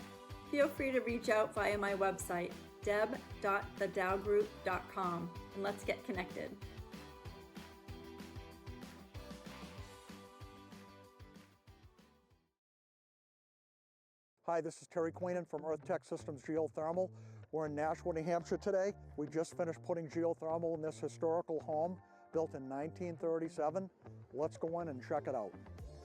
feel free to reach out via my website, deb.thedowgroup.com, and let's get connected. Hi, this is Terry Queenan from Earth Tech Systems Geothermal. We're in Nashua, New Hampshire today. We just finished putting geothermal in this historical home built in 1937. Let's go in and check it out.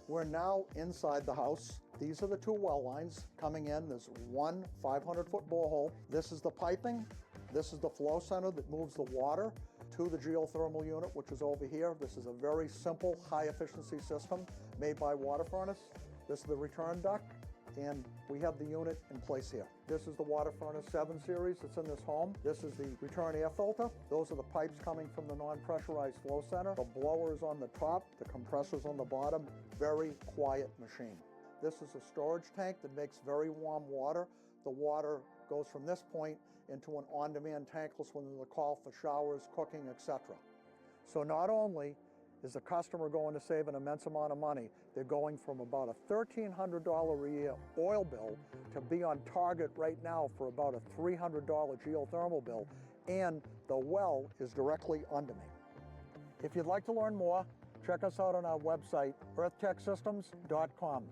We're now inside the house. These are the two well lines coming in. There's one 500-foot borehole. This is the piping. This is the flow center that moves the water to the geothermal unit, which is over here. This is a very simple, high-efficiency system made by water furnace. This is the return duct, and we have the unit in place here. This is the water furnace 7 series that's in this home. This is the return air filter. Those are the pipes coming from the non-pressurized flow center. The blower is on the top, the compressor's on the bottom. Very quiet machine. This is a storage tank that makes very warm water. The water goes from this point into an on-demand tankless when there's a call for showers, cooking, etc. So not only is the customer going to save an immense amount of money, they're going from about a $1,300 a year oil bill to be on target right now for about a $300 geothermal bill, and the well is directly under me. If you'd like to learn more, check us out on our website, earthtechsystems.com.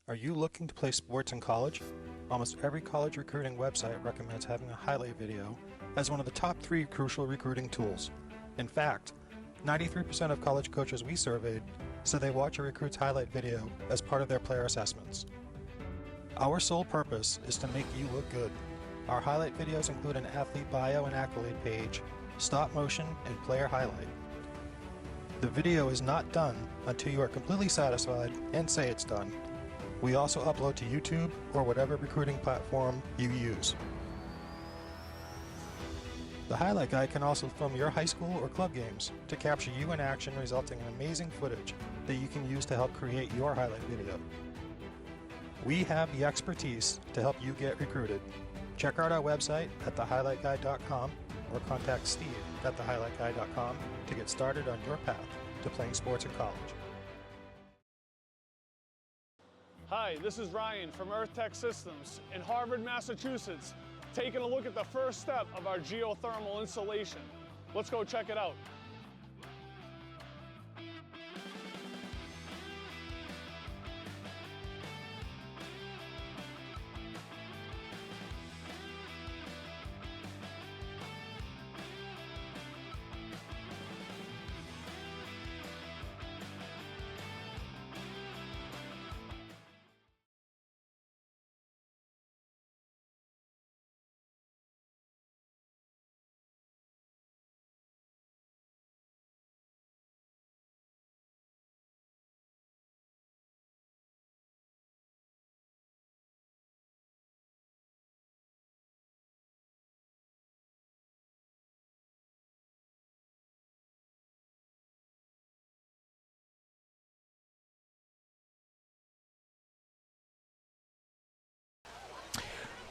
Are you looking to play sports in college? Almost every college recruiting website recommends having a highlight video as one of the top 3 crucial recruiting tools. In fact, 93% of college coaches we surveyed said they watch a recruit's highlight video as part of their player assessments. Our sole purpose is to make you look good. Our highlight videos include an athlete bio and accolade page, stop motion, and player highlight. The video is not done until you are completely satisfied and say it's done. We also upload to YouTube or whatever recruiting platform you use. The highlight guy can also film your high school or club games to capture you in action, resulting in amazing footage that you can use to help create your highlight video. We have the expertise to help you get recruited. Check out our website at thehighlightguy.com or contact Steve at thehighlightguy.com to get started on your path to playing sports in college. Hi, this is Ryan from Earth Tech Systems in Harvard, Massachusetts, taking a look at the first step of our geothermal installation. Let's go check it out.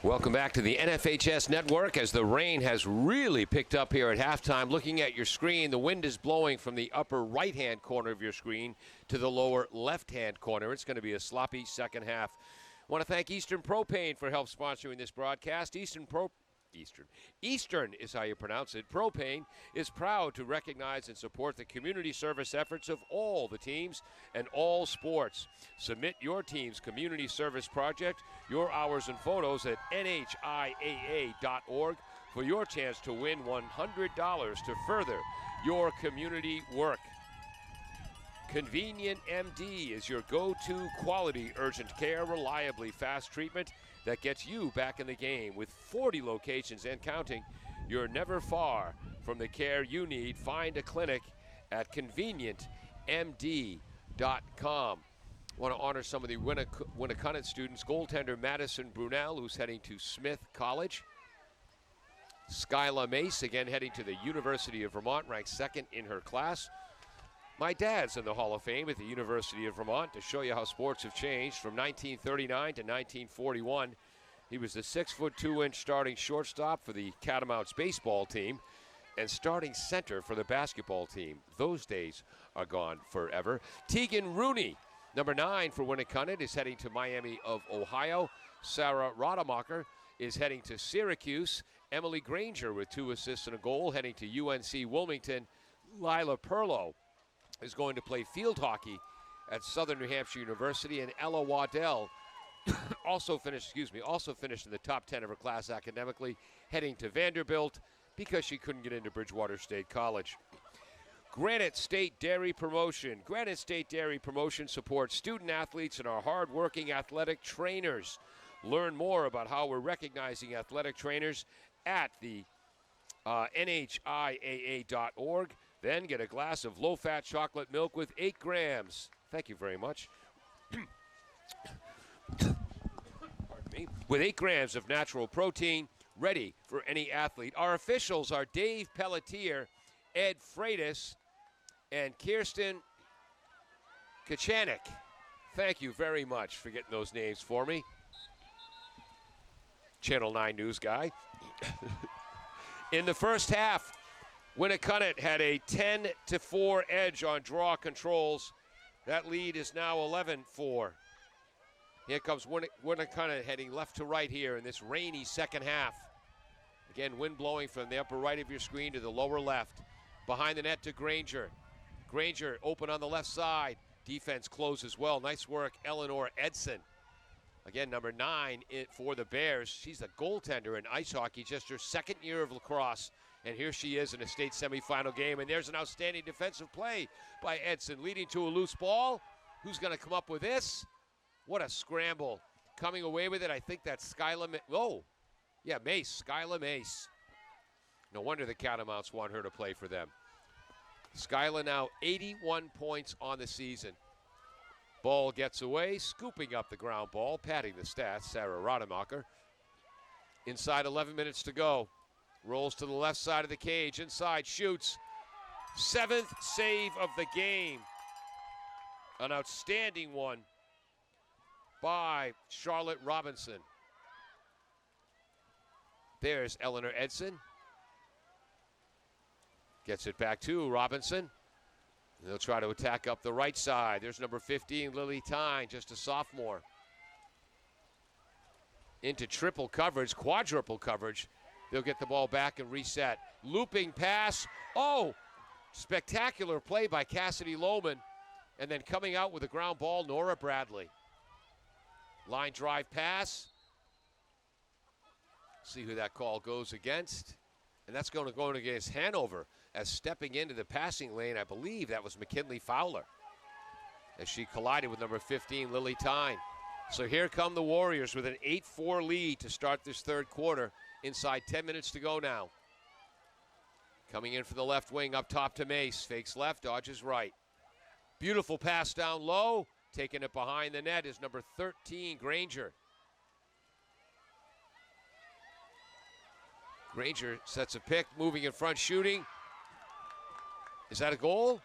Welcome back to the NFHS Network as the rain has really picked up here at halftime. Looking at your screen, the wind is blowing from the upper right-hand corner of your screen to the lower left-hand corner. It's going to be a sloppy second half Want to thank Eastern Propane for help sponsoring this broadcast. Eastern is how you pronounce it. Propane is proud to recognize and support the community service efforts of all the teams and all sports. Submit your team's community service project, your hours and photos at NHIAA.org for your chance to win $100 to further your community work. Convenient MD is your go-to quality urgent care, reliably fast treatment that gets you back in the game. With 40 locations and counting, you're never far from the care you need. Find a clinic at convenientmd.com. Want to honor some of the Winnacunnet students. Goaltender Madison Brunel, who's heading to Smith College. Skyla Mace, again heading to the University of Vermont, ranked second in her class. My dad's in the Hall of Fame at the University of Vermont to show you how sports have changed. From 1939 to 1941, he was the 6'2" starting shortstop for the Catamounts baseball team and starting center for the basketball team. Those days are gone forever. Tegan Rooney, number 9 for Winnacunnet, is heading to Miami of Ohio. Sarah Rademacher is heading to Syracuse. Emily Granger with 2 assists and a goal heading to UNC Wilmington. Lila Perlow is going to play field hockey at Southern New Hampshire University, and Ella Waddell also finished in the top 10 of her class academically, heading to Vanderbilt because she couldn't get into Bridgewater State College. Granite State Dairy Promotion. Granite State Dairy Promotion supports student athletes and our hard-working athletic trainers. Learn more about how we're recognizing athletic trainers at the NHIAA.org. Then get a glass of low-fat chocolate milk with 8 grams. Thank you very much. Pardon me. With 8 grams of natural protein, ready for any athlete. Our officials are Dave Pelletier, Ed Freitas, and Kirsten Kachanik. Thank you very much for getting those names for me. Channel 9 news guy. In the first half, Winnacunnet had a 10-4 edge on draw controls. That lead is now 11-4. Here comes Winnacunnet heading left to right here in this rainy second half. Again, wind blowing from the upper right of your screen to the lower left. Behind the net to Granger. Granger open on the left side. Defense closes well. Nice work, Eleanor Edson. Again, number 9 for the Bears. She's a goaltender in ice hockey, just her second year of lacrosse. And here she is in a state semifinal game. And there's an outstanding defensive play by Edson, leading to a loose ball. Who's going to come up with this? What a scramble. Coming away with it, I think that's Skyla. Mace. Skyla Mace. No wonder the Catamounts want her to play for them. Skyla now 81 points on the season. Ball gets away, scooping up the ground ball, padding the stats, Sarah Rademacher. Inside 11 minutes to go. Rolls to the left side of the cage, inside, shoots. 7th save of the game. An outstanding one by Charlotte Robinson. There's Eleanor Edson. Gets it back to Robinson. They'll try to attack up the right side. There's number 15, Lily Tyne, just a sophomore. Into triple coverage, quadruple coverage. They'll get the ball back and reset. Looping pass. Oh, spectacular play by Cassidy Lohman. And then coming out with a ground ball, Nora Bradley. Line drive pass. See who that call goes against. And that's going to go against Hanover as stepping into the passing lane. I believe that was McKinley Fowler as she collided with number 15, Lily Tyne. So here come the Warriors with an 8-4 lead to start this third quarter. Inside 10 minutes to go now. Coming in for the left wing up top to Mace. Fakes left, dodges right. Beautiful pass down low. Taking it behind the net is number 13, Granger. Granger sets a pick, moving in front, shooting. Is that a goal?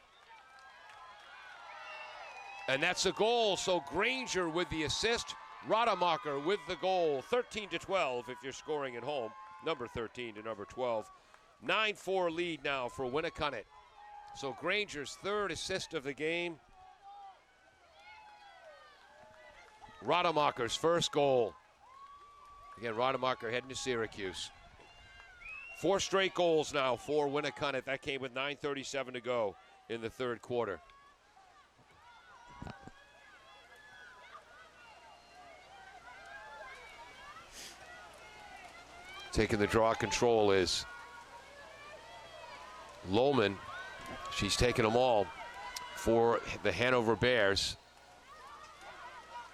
And that's a goal, so Granger with the assist. Rademacher with the goal, 13-12 if you're scoring at home. Number 13 to number 12. 9-4 lead now for Winnacunnet. So Granger's third assist of the game. Rademacher's first goal. Again, Rademacher heading to Syracuse. 4 straight goals now for Winnacunnet. That came with 9:37 to go in the third quarter. Taking the draw control is Lohman. She's taken them all for the Hanover Bears.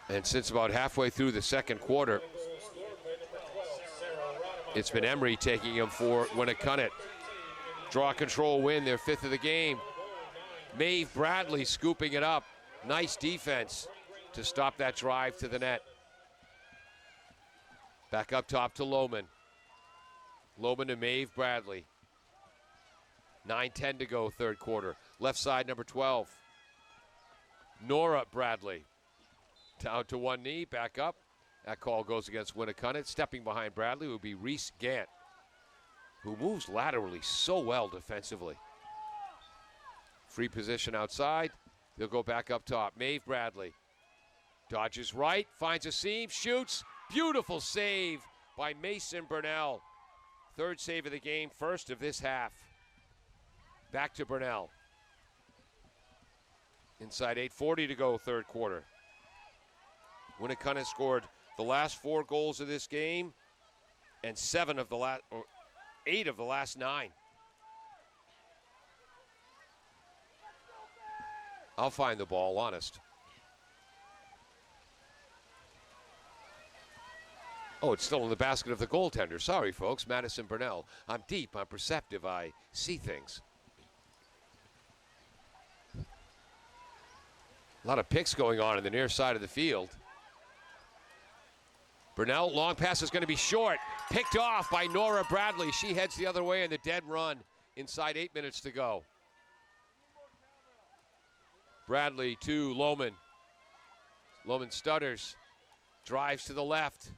And since about halfway through the second quarter, it's been Emery taking them for Winnacunnet. Draw control win, their 5th of the game. Maeve Bradley scooping it up. Nice defense to stop that drive to the net. Back up top to Lohman. Lohman to Maeve Bradley. 9:10 to go, third quarter. Left side, number 12. Nora Bradley. Down to one knee, back up. That call goes against Winnacunnet. Stepping behind Bradley would be Reese Gant, who moves laterally so well defensively. Free position outside. They'll go back up top. Maeve Bradley dodges right, finds a seam, shoots. Beautiful save by Mason Burnell. Third save of the game, first of this half. Back to Burnell. Inside 8:40 to go, third quarter. Winnacunnet scored the last 4 goals of this game and 8 of the last 9. I'll find the ball, honest. Oh, it's still in the basket of the goaltender. Sorry, folks. Madison Burnell. I'm deep. I'm perceptive. I see things. A lot of picks going on in the near side of the field. Burnell, long pass is going to be short. Picked off by Nora Bradley. She heads the other way in the dead run. Inside 8 minutes to go. Bradley to Lohman. Lohman stutters. Drives to the left.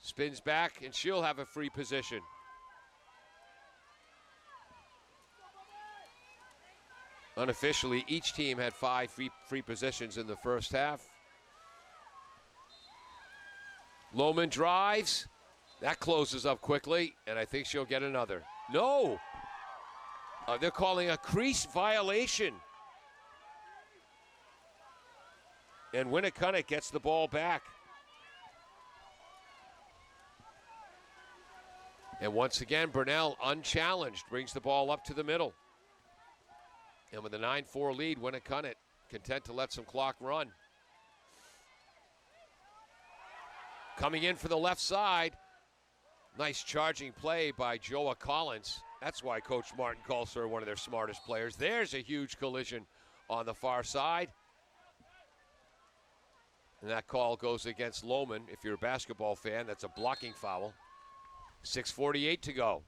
Spins back, and she'll have a free position. Unofficially, each team had 5 free positions in the first half. Lohman drives. That closes up quickly, and I think she'll get another. No! They're calling a crease violation. And Winnacunnet gets the ball back. And once again, Burnell, unchallenged, brings the ball up to the middle. And with a 9-4 lead, Winnacunnet content to let some clock run. Coming in for the left side. Nice charging play by Joa Collins. That's why Coach Martin calls her one of their smartest players. There's a huge collision on the far side. And that call goes against Lohman. If you're a basketball fan, that's a blocking foul. 6:48 to go.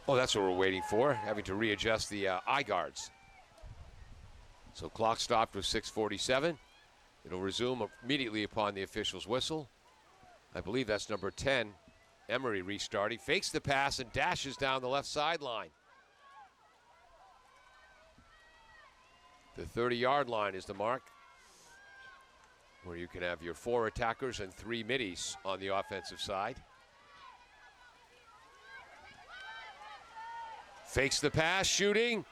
Oh, that's what we're waiting for, having to readjust the eye guards. So clock stopped with 6:47. It'll resume immediately upon the official's whistle. I believe that's number 10, Emery restarting. Fakes the pass and dashes down the left sideline. The 30-yard line is the mark, where you can have your 4 attackers and 3 middies on the offensive side. Fakes the pass, shooting.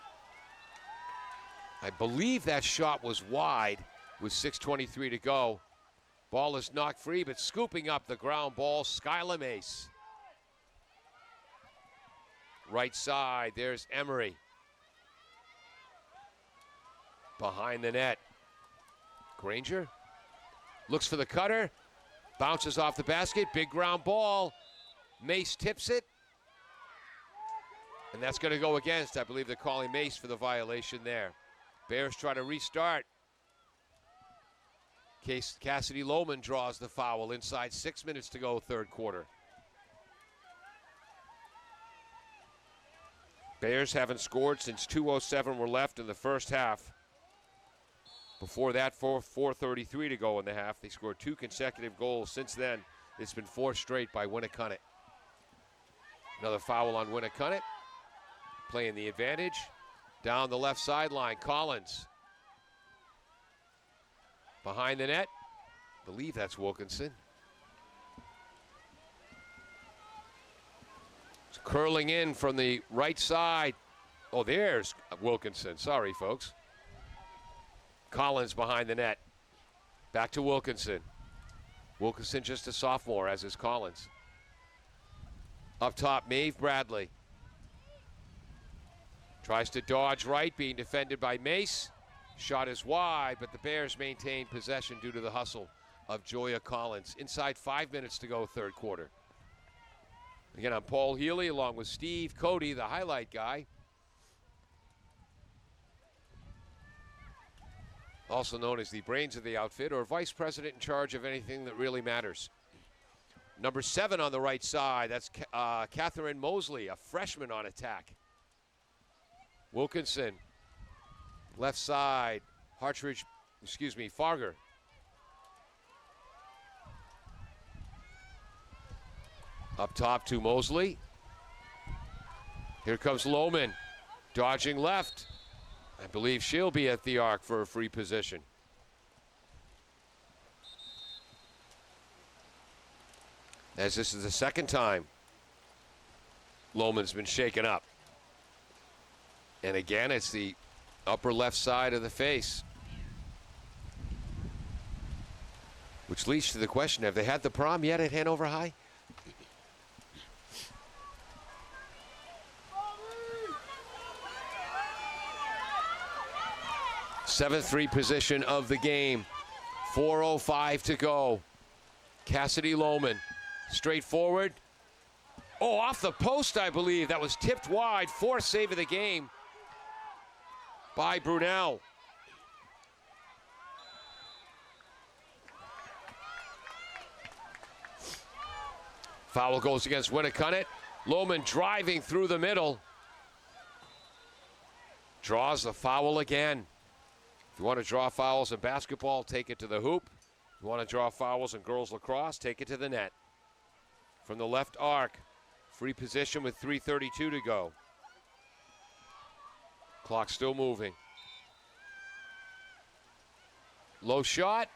I believe that shot was wide with 6:23 to go. Ball is knocked free, but scooping up the ground ball, Skylar Mace. Right side, there's Emery. Behind the net. Granger looks for the cutter. Bounces off the basket. Big ground ball. Mace tips it. And that's going to go against. I believe they're calling Mace for the violation there. Bears try to restart. Cassidy Lohman draws the foul inside 6 minutes to go, third quarter. Bears haven't scored since 2:07 were left in the first half. Before that, 4:33 to go in the half. They scored 2 consecutive goals. Since then, it's been 4 straight by Winnacunnet. Another foul on Winnacunnet. playing the advantage. Down the left sideline, Collins. Behind the net, I believe that's Wilkinson. It's curling in from the right side. Oh, there's Wilkinson. Sorry, folks. Collins behind the net. Back to Wilkinson. Wilkinson just a sophomore, as is Collins. Up top, Maeve Bradley. Tries to dodge right, being defended by Mace. Shot is wide, but the Bears maintain possession due to the hustle of Joya Collins. Inside 5 minutes to go, third quarter. Again, I'm Paul Healy along with Steve Cody, the highlight guy. Also known as the brains of the outfit or vice president in charge of anything that really matters. Number 7 on the right side, that's Catherine Mosley, a freshman on attack. Wilkinson, left side, Farger. Up top to Mosley. Here comes Lohman, dodging left. I believe she'll be at the arc for a free position. As this is the second time Lohman's been shaken up. And again, it's the upper left side of the face. Which leads to the question, have they had the prom yet at Hanover High? Seventh free position of the game. 4:05 to go. Cassidy Lohman, straight forward. Oh, off the post, I believe. That was tipped wide. Fourth save of the game by Brunel. Foul goes against Winnacunnet. Lohman driving through the middle. Draws the foul again. If you want to draw fouls in basketball, take it to the hoop. If you want to draw fouls in girls lacrosse, take it to the net. From the left arc, free position with 3:32 to go. Clock still moving. Low shot.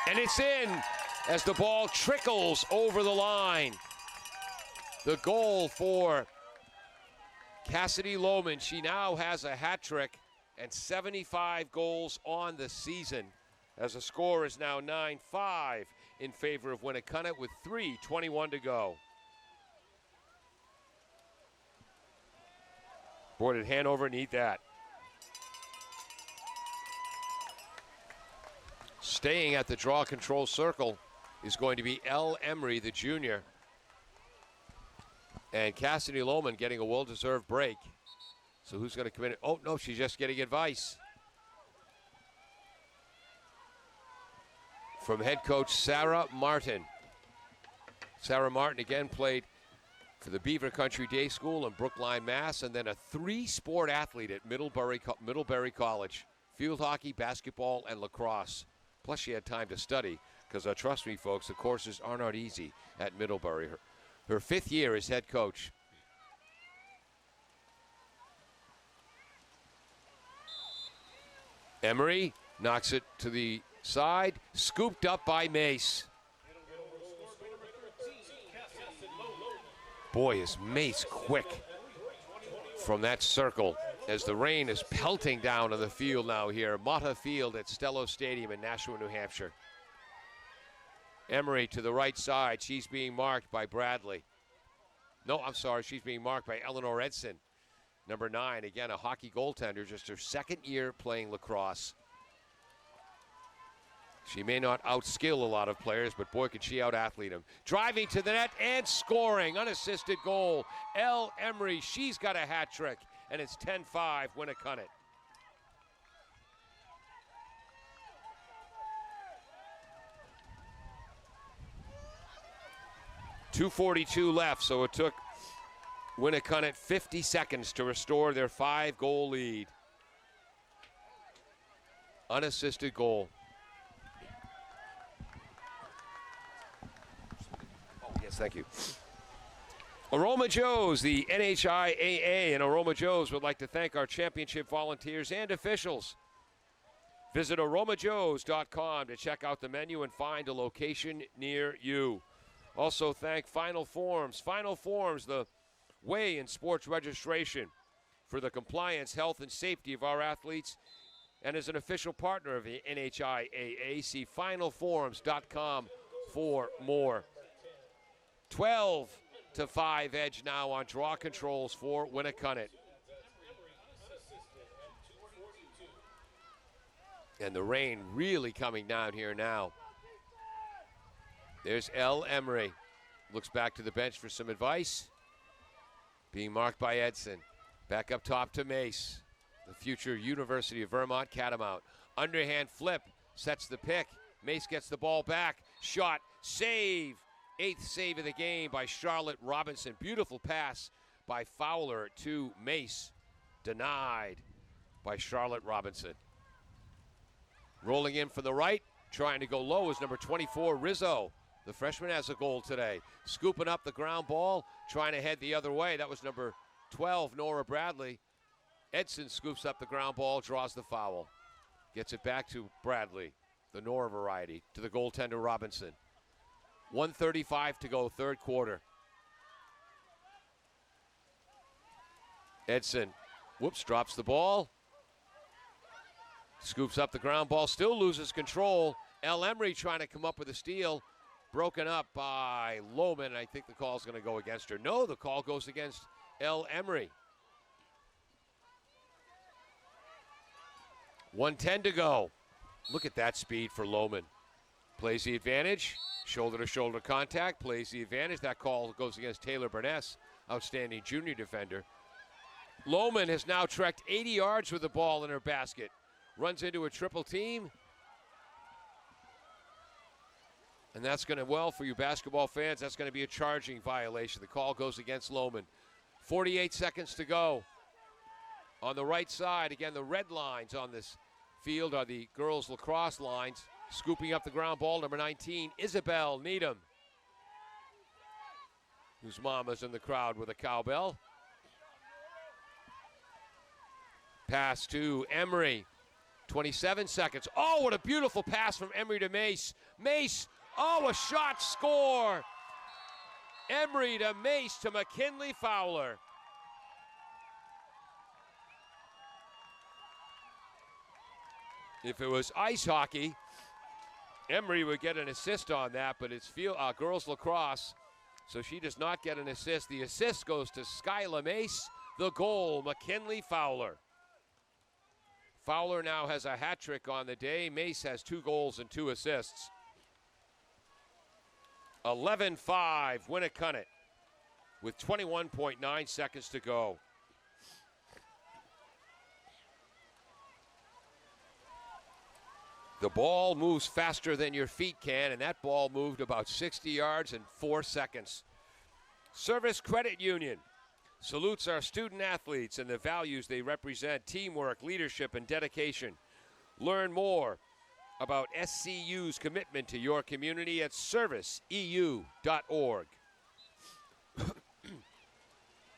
And it's in as the ball trickles over the line. The goal for Cassidy Lohman. She now has a hat trick and 75 goals on the season, as the score is now 9-5 in favor of Winnacunnet with 3:21 to go. Boy, did Hanover need that. Staying at the draw control circle is going to be L. Emery, the junior. And Cassidy Lohman getting a well-deserved break. So who's going to come in? Oh, no, she's just getting advice from head coach Sarah Martin. Sarah Martin again played for the Beaver Country Day School in Brookline, Mass, and then a 3-sport athlete at Middlebury College. Field hockey, basketball, and lacrosse. Plus she had time to study, because trust me, folks, the courses are not easy at Middlebury. Her 5th year as head coach. Emery knocks it to the side, scooped up by Mace. Boy, is Mace quick from that circle as the rain is pelting down on the field now here. Motta Field at Stello Stadium in Nashua, New Hampshire. Emery to the right side. She's being marked by Bradley. No, I'm sorry. She's being marked by Eleanor Edson. Number 9, again, a hockey goaltender, just her 2nd year playing lacrosse. She may not outskill a lot of players, but boy, can she out-athlete them. Driving to the net and scoring, unassisted goal. L. Emery, she's got a hat trick, and it's 10-5, Winnacunnet. .242 left, so it took Winnacunnet 50 seconds to restore their 5-goal lead. Unassisted goal. Oh, yes, thank you. Aroma Joe's, the NHIAA and Aroma Joe's would like to thank our championship volunteers and officials. Visit aromajoes.com to check out the menu and find a location near you. Also thank Final Forms. Final Forms, the way in sports registration for the compliance, health, and safety of our athletes, and is an official partner of the NHIAA. See finalforms.com for more. 12-5 edge now on draw controls for Winnacunnet. And the rain really coming down here now. There's L. Emery. Looks back to the bench for some advice. Being marked by Edson. Back up top to Mace. The future University of Vermont Catamount. Underhand flip. Sets the pick. Mace gets the ball back. Shot. Save. 8th save of the game by Charlotte Robinson. Beautiful pass by Fowler to Mace. Denied by Charlotte Robinson. Rolling in from the right, trying to go low is number 24, Rizzo. The freshman has a goal today. Scooping up the ground ball, trying to head the other way. That was number 12, Nora Bradley. Edson scoops up the ground ball, draws the foul. Gets it back to Bradley, the Nora variety, to the goaltender Robinson. 1:35 to go, third quarter. Edson, drops the ball. Scoops up the ground ball, still loses control. L. Emery trying to come up with a steal. Broken up by Lohman. I think the call's going to go against her. No, the call goes against L. Emery. 1:10 to go. Look at that speed for Lohman. Plays the advantage. Shoulder-to-shoulder contact. Plays the advantage. That call goes against Taylor Burness. Outstanding junior defender. Lohman has now trekked 80 yards with the ball in her basket. Runs into a triple team. And that's going to, well, for you basketball fans, that's going to be a charging violation. The call goes against Lohman. 48 seconds to go. On the right side, again, the red lines on this field are the girls' lacrosse lines. Scooping up the ground ball, number 19, Isabel Needham, whose mama's in the crowd with a cowbell. Pass to Emery. 27 seconds. Oh, what a beautiful pass from Emery to Mace. Mace, oh, a shot, score. Emery to Mace to McKinley Fowler. If it was ice hockey, Emery would get an assist on that, but it's girls lacrosse, so she does not get an assist. The assist goes to Skyla Mace. The goal, McKinley Fowler. Fowler now has a hat trick on the day. Mace has 2 goals and 2 assists. 11-5, Winnacunnet with 21.9 seconds to go. The ball moves faster than your feet can, and that ball moved about 60 yards in 4 seconds. Service Credit Union salutes our student athletes and the values they represent: teamwork, leadership, and dedication. Learn more about SCU's commitment to your community at serviceu.org.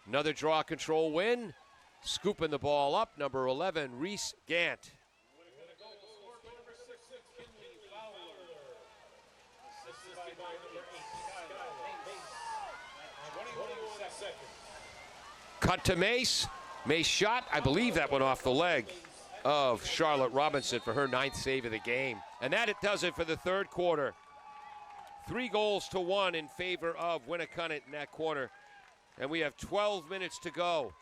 Another draw control win. Scooping the ball up, number 11, Reese Gant. Cut to Mace. Mace shot. I believe that went off the leg of Charlotte Robinson for her 9th save of the game. And that it does it for the third quarter. 3-1 in favor of Winnacunnet in that quarter. And we have 12 minutes to go.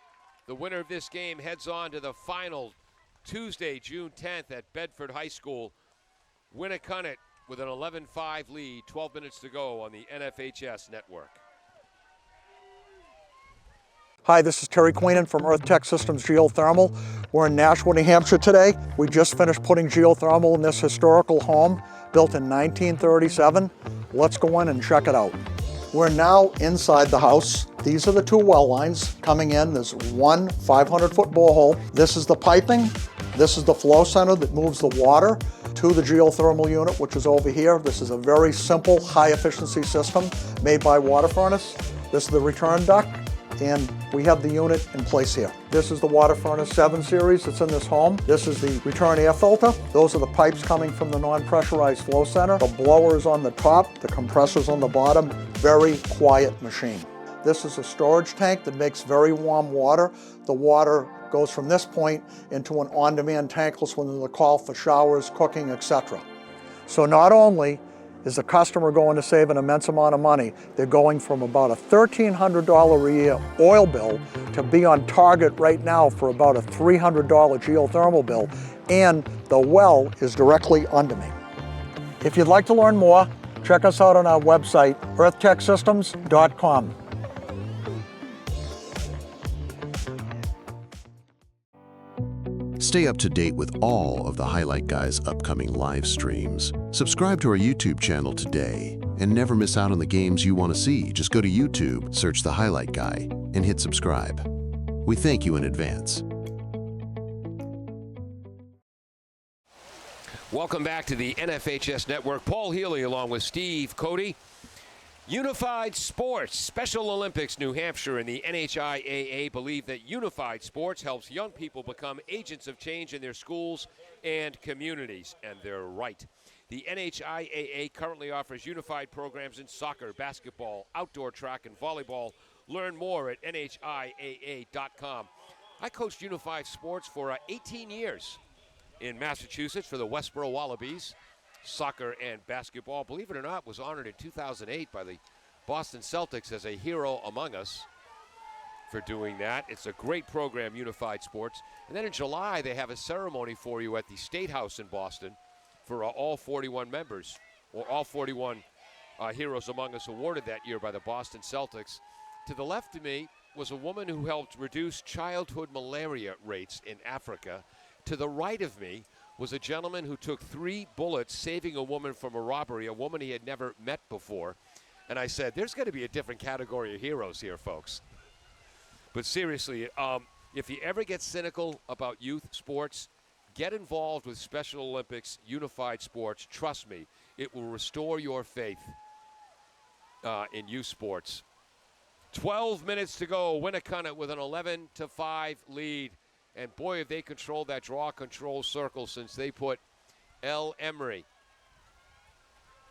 The winner of this game heads on to the final Tuesday, June 10th at Bedford High School. Winnacunnet with an 11-5 lead, 12 minutes to go on the NFHS network. Hi, this is Terry Queenan from Earth Tech Systems Geothermal. We're in Nashua, New Hampshire today. We just finished putting geothermal in this historical home built in 1937. Let's go in and check it out. We're now inside the house. These are the 2 well lines coming in. There's one 500-foot borehole. This is the piping. This is the flow center that moves the water to the geothermal unit, which is over here. This is a very simple, high-efficiency system made by water furnace. This is the return duct, and we have the unit in place here. This is the Water Furnace 7 series that's in this home. This is the return air filter. Those are the pipes coming from the non-pressurized flow center. The blower is on the top, the compressor's on the bottom. Very quiet machine. This is a storage tank that makes very warm water. The water goes from this point into an on-demand tankless when there's a call for showers, cooking, etc. So not only is the customer going to save an immense amount of money, they're going from about a $1,300 a year oil bill to be on target right now for about a $300 geothermal bill, and the well is directly under me. If you'd like to learn more, check us out on our website, earthtechsystems.com. Stay up to date with all of the Highlight Guy's upcoming live streams. Subscribe to our YouTube channel today and never miss out on the games you want to see. Just go to YouTube, search the Highlight Guy, and hit subscribe. We thank you in advance. Welcome back to the NFHS Network. Paul Healy along with Steve Cody. Unified Sports, Special Olympics, New Hampshire, and the NHIAA believe that unified sports helps young people become agents of change in their schools and communities, and they're right. The NHIAA currently offers unified programs in soccer, basketball, outdoor track, and volleyball. Learn more at NHIAA.com. I coached unified sports for 18 years in Massachusetts for the Westboro Wallabies. Soccer and basketball, believe it or not, was honored in 2008 by the Boston Celtics as a hero among us for doing that. It's a great program, Unified Sports. And then in July, they have a ceremony for you at the State House in Boston for all 41 members, or all 41 heroes among us awarded that year by the Boston Celtics. To the left of me was a woman who helped reduce childhood malaria rates in Africa. To the right of me was a gentleman who took 3 bullets saving a woman from a robbery, a woman he had never met before. And I said, there's going to be a different category of heroes here, folks. But seriously, if you ever get cynical about youth sports, get involved with Special Olympics, Unified Sports. Trust me, it will restore your faith in youth sports. 12 minutes to go. Winnacunnet with an 11-5 lead. And boy, have they controlled that draw control circle since they put El Emery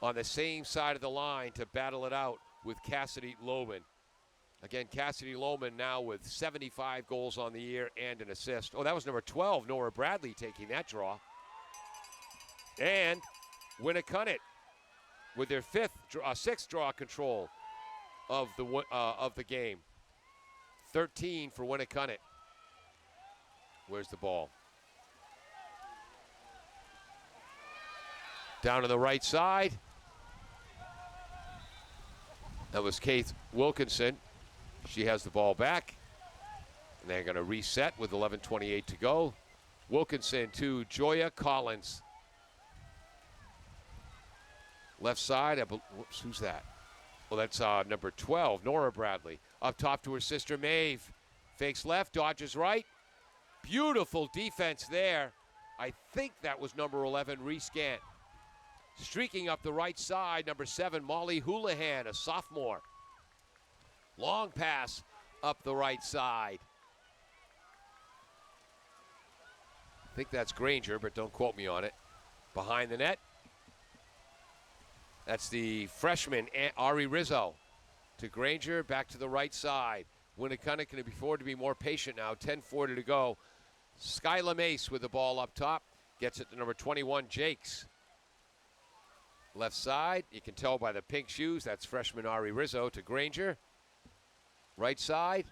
on the same side of the line to battle it out with Cassidy Lohman. Again, Cassidy Lohman now with 75 goals on the year and an assist. Oh, that was number 12, Nora Bradley taking that draw. And Winnacunnet with their sixth draw control of the game. 13 for Winnacunnet. Where's the ball? Down to the right side. That was Kate Wilkinson. She has the ball back. And they're going to reset with 11:28 to go. Wilkinson to Joya Collins. Left side. Whoops, who's that? Well, that's number 12, Nora Bradley. Up top to her sister, Maeve. Fakes left, dodges right. Beautiful defense there. I think that was number 11, Reese Gant. Streaking up the right side, number 7, Molly Houlihan, a sophomore. Long pass up the right side. I think that's Granger, but don't quote me on it. Behind the net. That's the freshman, Ari Rizzo. To Granger, back to the right side. Winnacunnet can afford to be more patient now. 10:40 to go. Skyla Mace with the ball up top. Gets it to number 21, Jakes. Left side, you can tell by the pink shoes, that's freshman Ari Rizzo to Granger. Right side.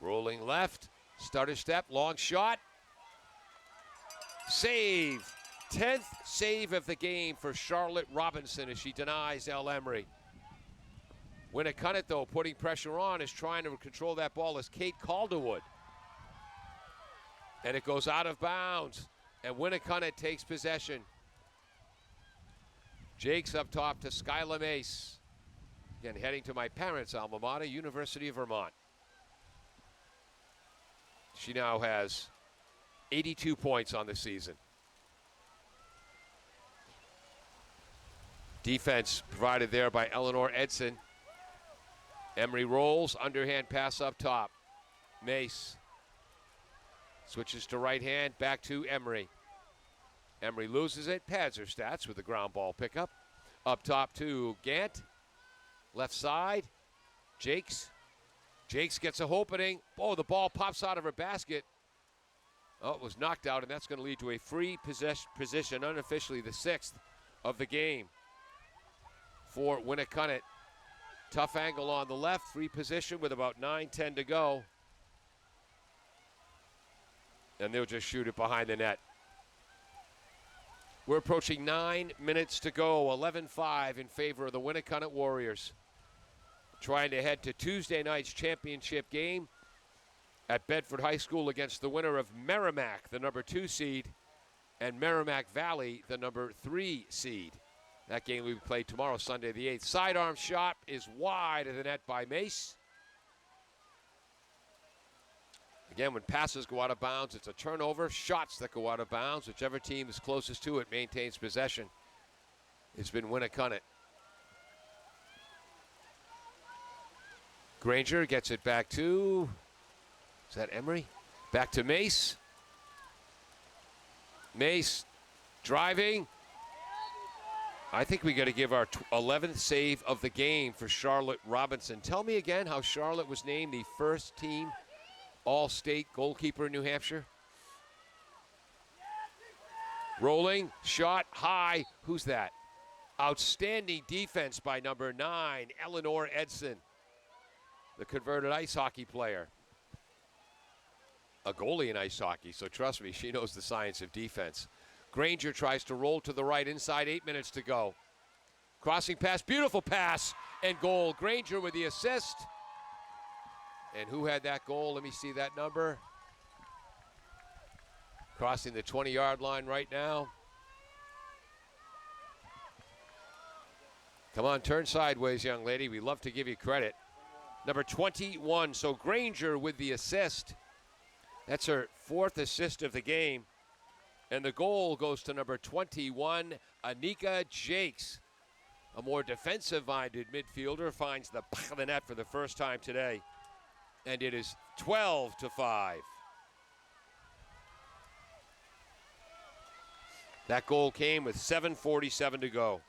Rolling left. Stutter step, long shot. Save. 10th save of the game for Charlotte Robinson as she denies El Emery. Winnacunnet, though, putting pressure on, is trying to control that ball as Kate Calderwood. And it goes out of bounds. And Winnacunnet takes possession. Jakes up top to Skyla Mace. Again, heading to my parents' alma mater, University of Vermont. She now has 82 points on the season. Defense provided there by Eleanor Edson. Emery rolls, underhand pass up top. Mace switches to right hand, back to Emery. Emery loses it, pads her stats with the ground ball pickup. Up top to Gant. Left side, Jakes. Jakes gets a opening. Oh, the ball pops out of her basket. Oh, it was knocked out, and that's going to lead to a free position, unofficially the 6th of the game for Winnacunnet. Tough angle on the left, free position with about 9-10 to go. And they'll just shoot it behind the net. We're approaching 9 minutes to go, 11-5 in favor of the Winnacunnet Warriors. Trying to head to Tuesday night's championship game at Bedford High School against the winner of Merrimack, the number 2 seed, and Merrimack Valley, the number 3 seed. That game will be played tomorrow, Sunday the 8th. Sidearm shot is wide of the net by Mace. Again, when passes go out of bounds, it's a turnover. Shots that go out of bounds, whichever team is closest to it maintains possession. It's been Winnacunnet. Granger gets it back to, is that Emery? Back to Mace. Mace driving. I think we got to give our 11th save of the game for Charlotte Robinson. Tell me again how Charlotte was named the first team All-State goalkeeper in New Hampshire. Rolling, shot, high. Who's that? Outstanding defense by number 9, Eleanor Edson, the converted ice hockey player. A goalie in ice hockey, so trust me, she knows the science of defense. Granger tries to roll to the right, inside 8 minutes to go. Crossing pass, beautiful pass, and goal. Granger with the assist. And who had that goal? Let me see that number. Crossing the 20-yard line right now. Come on, turn sideways, young lady. We love to give you credit. Number 21, so Granger with the assist. That's her 4th assist of the game. And the goal goes to number 21, Anika Jakes. A more defensive-minded midfielder finds the back of the net for the first time today. And it is 12-5. That goal came with 7:47 to go.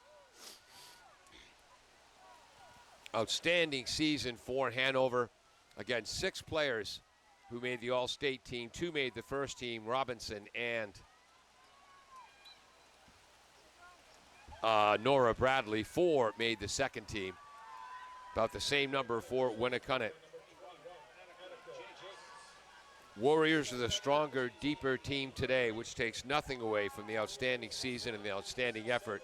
Outstanding season for Hanover. Again, 6 players who made the All-State team. 2 made the first team, Robinson and Nora Bradley. 4 made the second team. About the same number for Winnacunnet. Warriors are the stronger, deeper team today, which takes nothing away from the outstanding season and the outstanding effort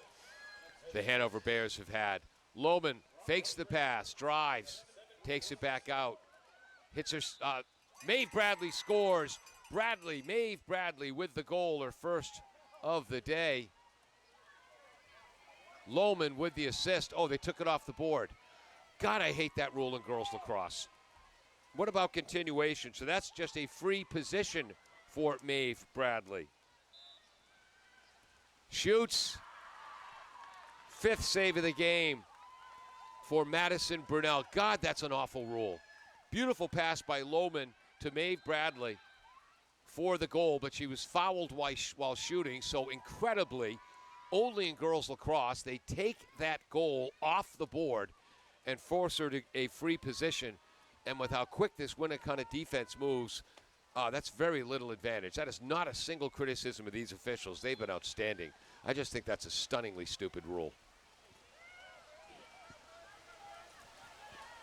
the Hanover Bears have had. Lohman fakes the pass, drives, takes it back out. Hits her, Maeve Bradley scores. Maeve Bradley with the goal, her first of the day. Lohman with the assist. Oh, they took it off the board. God, I hate that rule in girls lacrosse. What about continuation? So that's just a free position for Maeve Bradley. Shoots. 5th save of the game for Madison Brunel. God, that's an awful rule. Beautiful pass by Lohman to Maeve Bradley for the goal, but she was fouled while shooting. So incredibly, only in girls lacrosse, they take that goal off the board and force her to a free position. And with how quick this Winnacunnet defense moves, that's very little advantage. That is not a single criticism of these officials. They've been outstanding. I just think that's a stunningly stupid rule.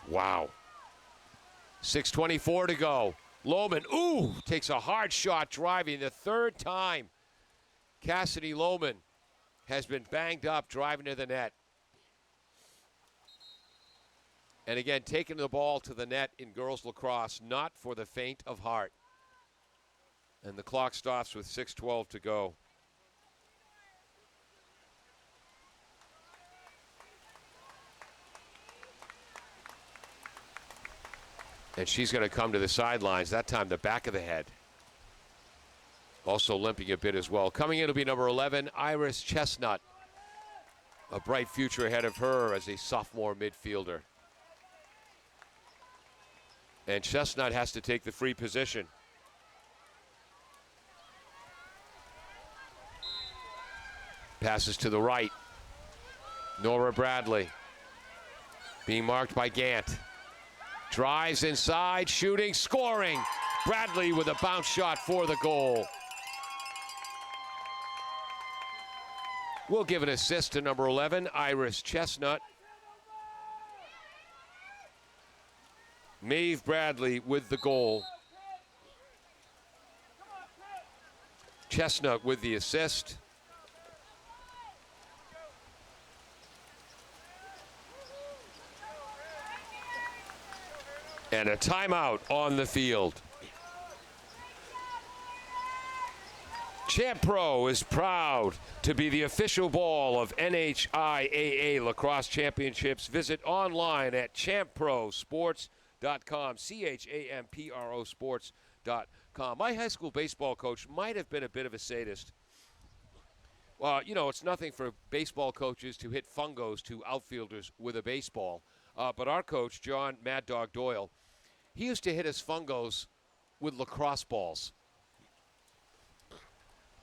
Wow. 6:24 to go. Lohman, takes a hard shot driving the 3rd time. Cassidy Lohman has been banged up driving to the net. And again, taking the ball to the net in girls lacrosse, not for the faint of heart. And the clock stops with 6:12 to go. And she's going to come to the sidelines, that time the back of the head. Also limping a bit as well. Coming in will be number 11, Iris Chestnut. A bright future ahead of her as a sophomore midfielder. And Chestnut has to take the free position. Passes to the right. Nora Bradley being marked by Gant. Drives inside, shooting, scoring. Bradley with a bounce shot for the goal. We'll give an assist to number 11, Iris Chestnut. Maeve Bradley with the goal. Chestnut with the assist. And a timeout on the field. Champ Pro is proud to be the official ball of NHIAA Lacrosse Championships. Visit online at champprosports.com, CHAMPRO sports.com. My high school baseball coach might have been a bit of a sadist. Well, you know, it's nothing for baseball coaches to hit fungos to outfielders with a baseball. But our coach, John Mad Dog Doyle, he used to hit his fungos with lacrosse balls.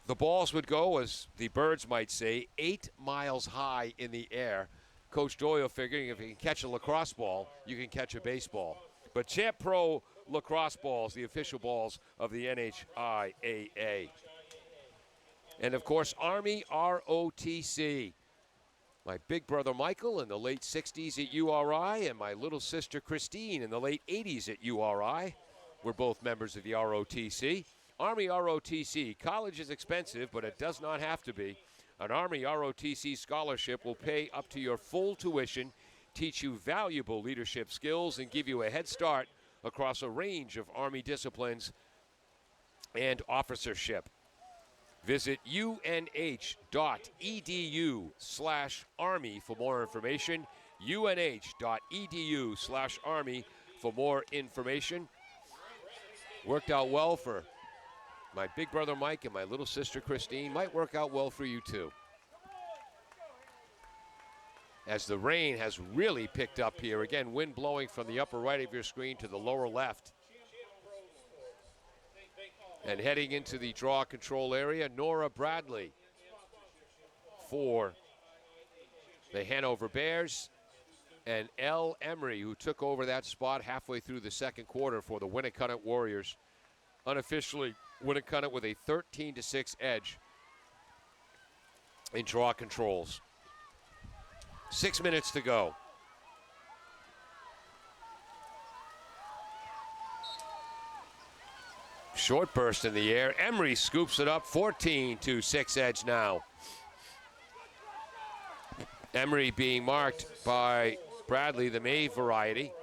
The balls would go, as the birds might say, 8 miles high in the air. Coach Doyle figuring if you can catch a lacrosse ball, you can catch a baseball. But Champ Pro lacrosse balls, the official balls of the NHIAA. And, of course, Army ROTC. My big brother Michael in the late 60s at URI and my little sister Christine in the late 80s at URI. We're both members of the ROTC. Army ROTC. College is expensive, but it does not have to be. An Army ROTC scholarship will pay up to your full tuition, teach you valuable leadership skills, and give you a head start across a range of Army disciplines and officership. Visit unh.edu/Army for more information. unh.edu/Army for more information. Worked out well for my big brother Mike and my little sister Christine. Might work out well for you too. As the rain has really picked up here. Again, wind blowing from the upper right of your screen to the lower left. And heading into the draw control area, Nora Bradley for the Hanover Bears, and Elle Emery, who took over that spot halfway through the second quarter for the Winnacunnet Warriors. Unofficially, Winnacunnet with a 13-6 edge in draw controls. 6 minutes to go. Short burst in the air. Emery scoops it up, 14-6 edge now. Emery being marked by Bradley, the May variety.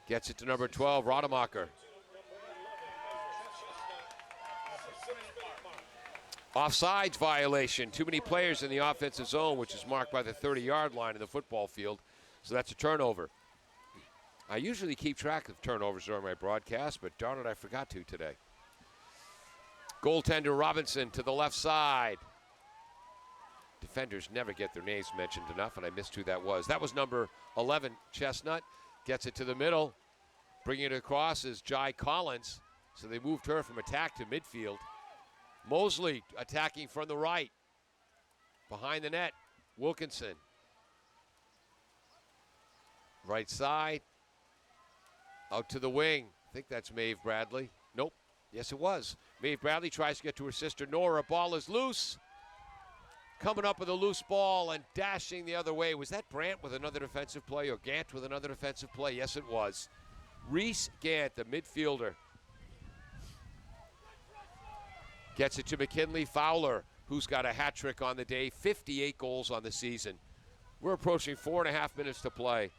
Gets it to number 12, Rademacher. Offsides violation. Too many players in the offensive zone, which is marked by the 30-yard line in the football field. So that's a turnover. I usually keep track of turnovers during my broadcast, but darn it, I forgot to today. Goaltender Robinson to the left side. Defenders never get their names mentioned enough, and I missed who that was. That was number 11, Chestnut. Gets it to the middle. Bringing it across is Jai Collins. So they moved her from attack to midfield. Mosley attacking from the right. Behind the net, Wilkinson. Right side. Out to the wing. I think that's Maeve Bradley. Nope. Yes, it was. Maeve Bradley tries to get to her sister Nora. Ball is loose. Coming up with a loose ball and dashing the other way. Was that Brandt with another defensive play or Gant with another defensive play? Yes, it was. Reese Gant, the midfielder. Gets it to McKinley Fowler, who's got a hat trick on the day. 58 goals on the season. We're approaching 4.5 minutes to play.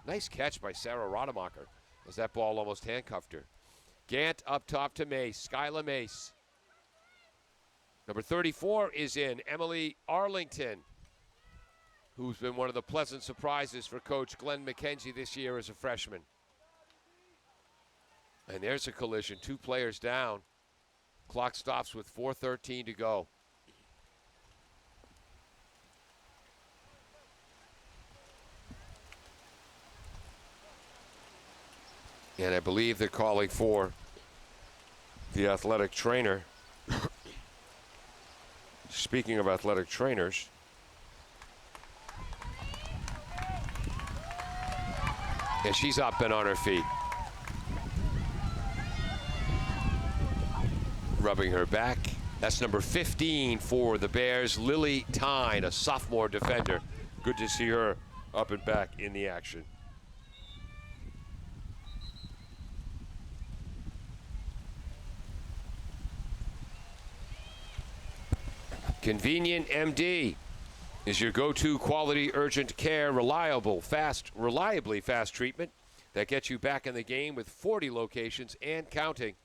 Nice catch by Sarah Rademacher as that ball almost handcuffed her. Gant up top to Mace, Skyla Mace. Number 34 is in, Emily Arlington, who's been one of the pleasant surprises for Coach Glenn McKenzie this year as a freshman. And there's a collision, 2 players down. Clock stops with 4:13 to go. And I believe they're calling for the athletic trainer. Speaking of athletic trainers, and she's up and on her feet. Rubbing her back. That's number 15 for the Bears, Lily Tyne, a sophomore defender. Good to see her up and back in the action. Convenient MD is your go-to quality urgent care, reliably fast treatment that gets you back in the game with 40 locations and counting.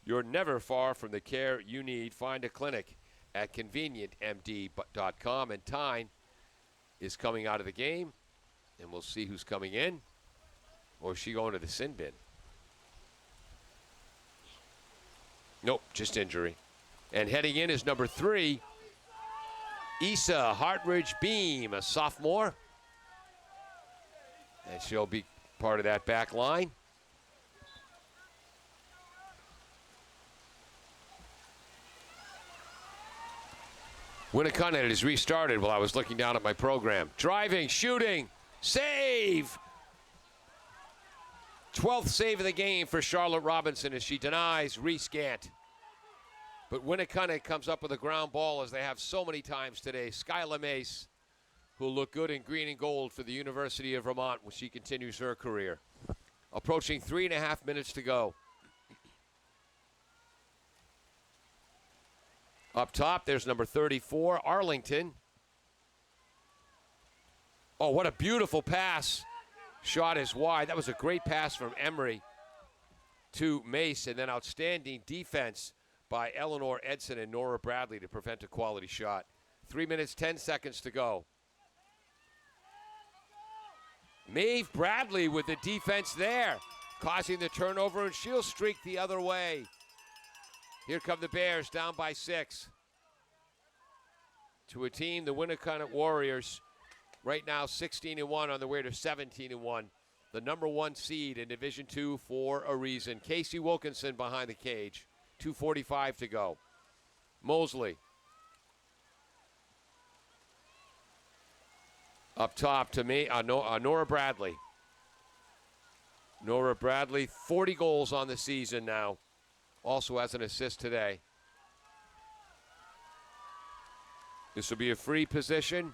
You're never far from the care you need. Find a clinic at convenientmd.com. And Tyne is coming out of the game, and we'll see who's coming in. Or is she going to the sin bin? Nope, just injury. And heading in is number 3, Issa Hartridge Beam, a sophomore. And she'll be part of that back line. Winnacunnet is restarted while I was looking down at my program. Driving, shooting, save! 12th save of the game for Charlotte Robinson as she denies Reese Gant. But Winnacunnet comes up with a ground ball as they have so many times today. Skylar Mace, who'll look good in green and gold for the University of Vermont when she continues her career. Approaching 3.5 minutes to go. Up top, there's number 34, Arlington. Oh, what a beautiful pass. Shot is wide. That was a great pass from Emery to Mace, and then outstanding defense by Eleanor Edson and Nora Bradley to prevent a quality shot. 3 minutes, 10 seconds to go. Maeve Bradley with the defense there, causing the turnover, and she'll streak the other way. Here come the Bears, down by 6. To a team, the Winnacunnet Warriors, right now 16-1 on the way to 17-1. The number 1 seed in Division II for a reason. Casey Wilkinson behind the cage. 2:45 to go. Mosley. Up top to me, Nora Bradley. Nora Bradley, 40 goals on the season now. Also has an assist today. This will be a free position.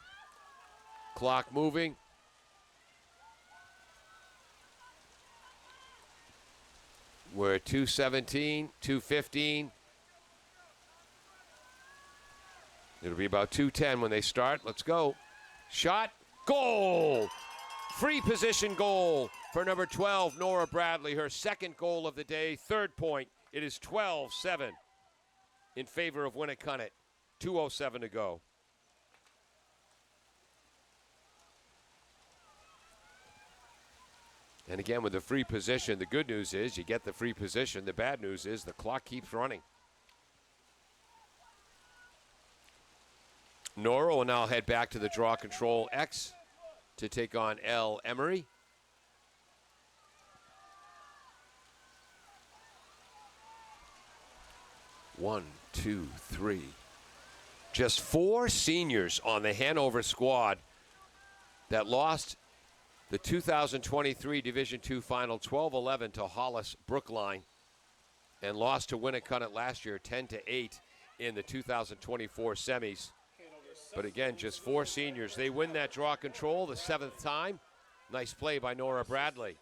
Clock moving. We're at 2:17, 2:15. It'll be about 2:10 when they start. Let's go. Shot. Goal! Free position goal for number 12, Nora Bradley. Her second goal of the day. Third point. It is 12-7 in favor of Winnacunnet. 2:07 to go. And again, with the free position, the good news is you get the free position. The bad news is the clock keeps running. Nora will now head back to the draw control X to take on L. Emery. One, two, three. Just 4 seniors on the Hanover squad that lost the 2023 Division II final 12-11 to Hollis Brookline and lost to Winnacunnet last year 10-8 in the 2024 semis. But again, just 4 seniors. They win that draw control the 7th time. Nice play by Nora Bradley.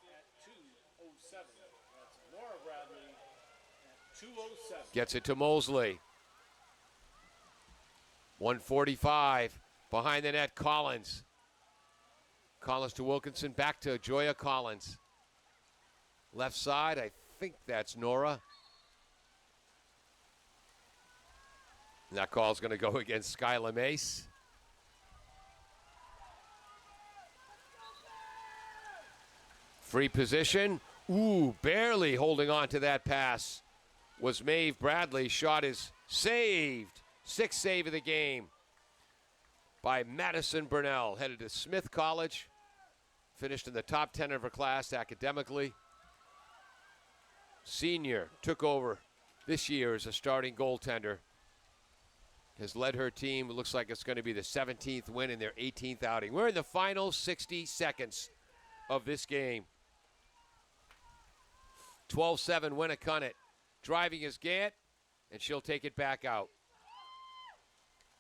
Gets it to Mosley. 1:45 behind the net, Collins. Collins to Wilkinson, back to Joya Collins. Left side, I think that's Nora. And that call's going to go against Skylar Mace. Free position. Ooh, barely holding on to that pass was Maeve Bradley. Shot is saved. 6th save of the game by Madison Burnell. Headed to Smith College. Finished in the top 10 of her class academically. senior, took over this year as a starting goaltender. Has led her team. It looks like it's going to be the 17th win in their 18th outing. We're in the final 60 seconds of this game. 12-7 Winnacunnet. Driving is Gant, and she'll take it back out.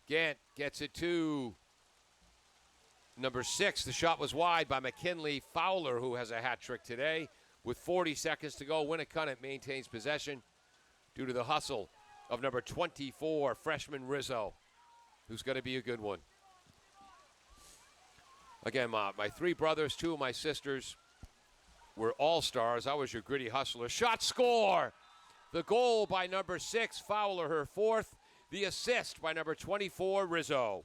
Gant gets it to number 6. The shot was wide by McKinley Fowler, who has a hat trick today. With 40 seconds to go, Winnacunnet maintains possession due to the hustle of number 24, freshman Rizzo, who's going to be a good one. Again, my 3 brothers, 2 of my sisters were all-stars. I was your gritty hustler. Shot, score! The goal by number 6, Fowler, her 4th. The assist by number 24, Rizzo.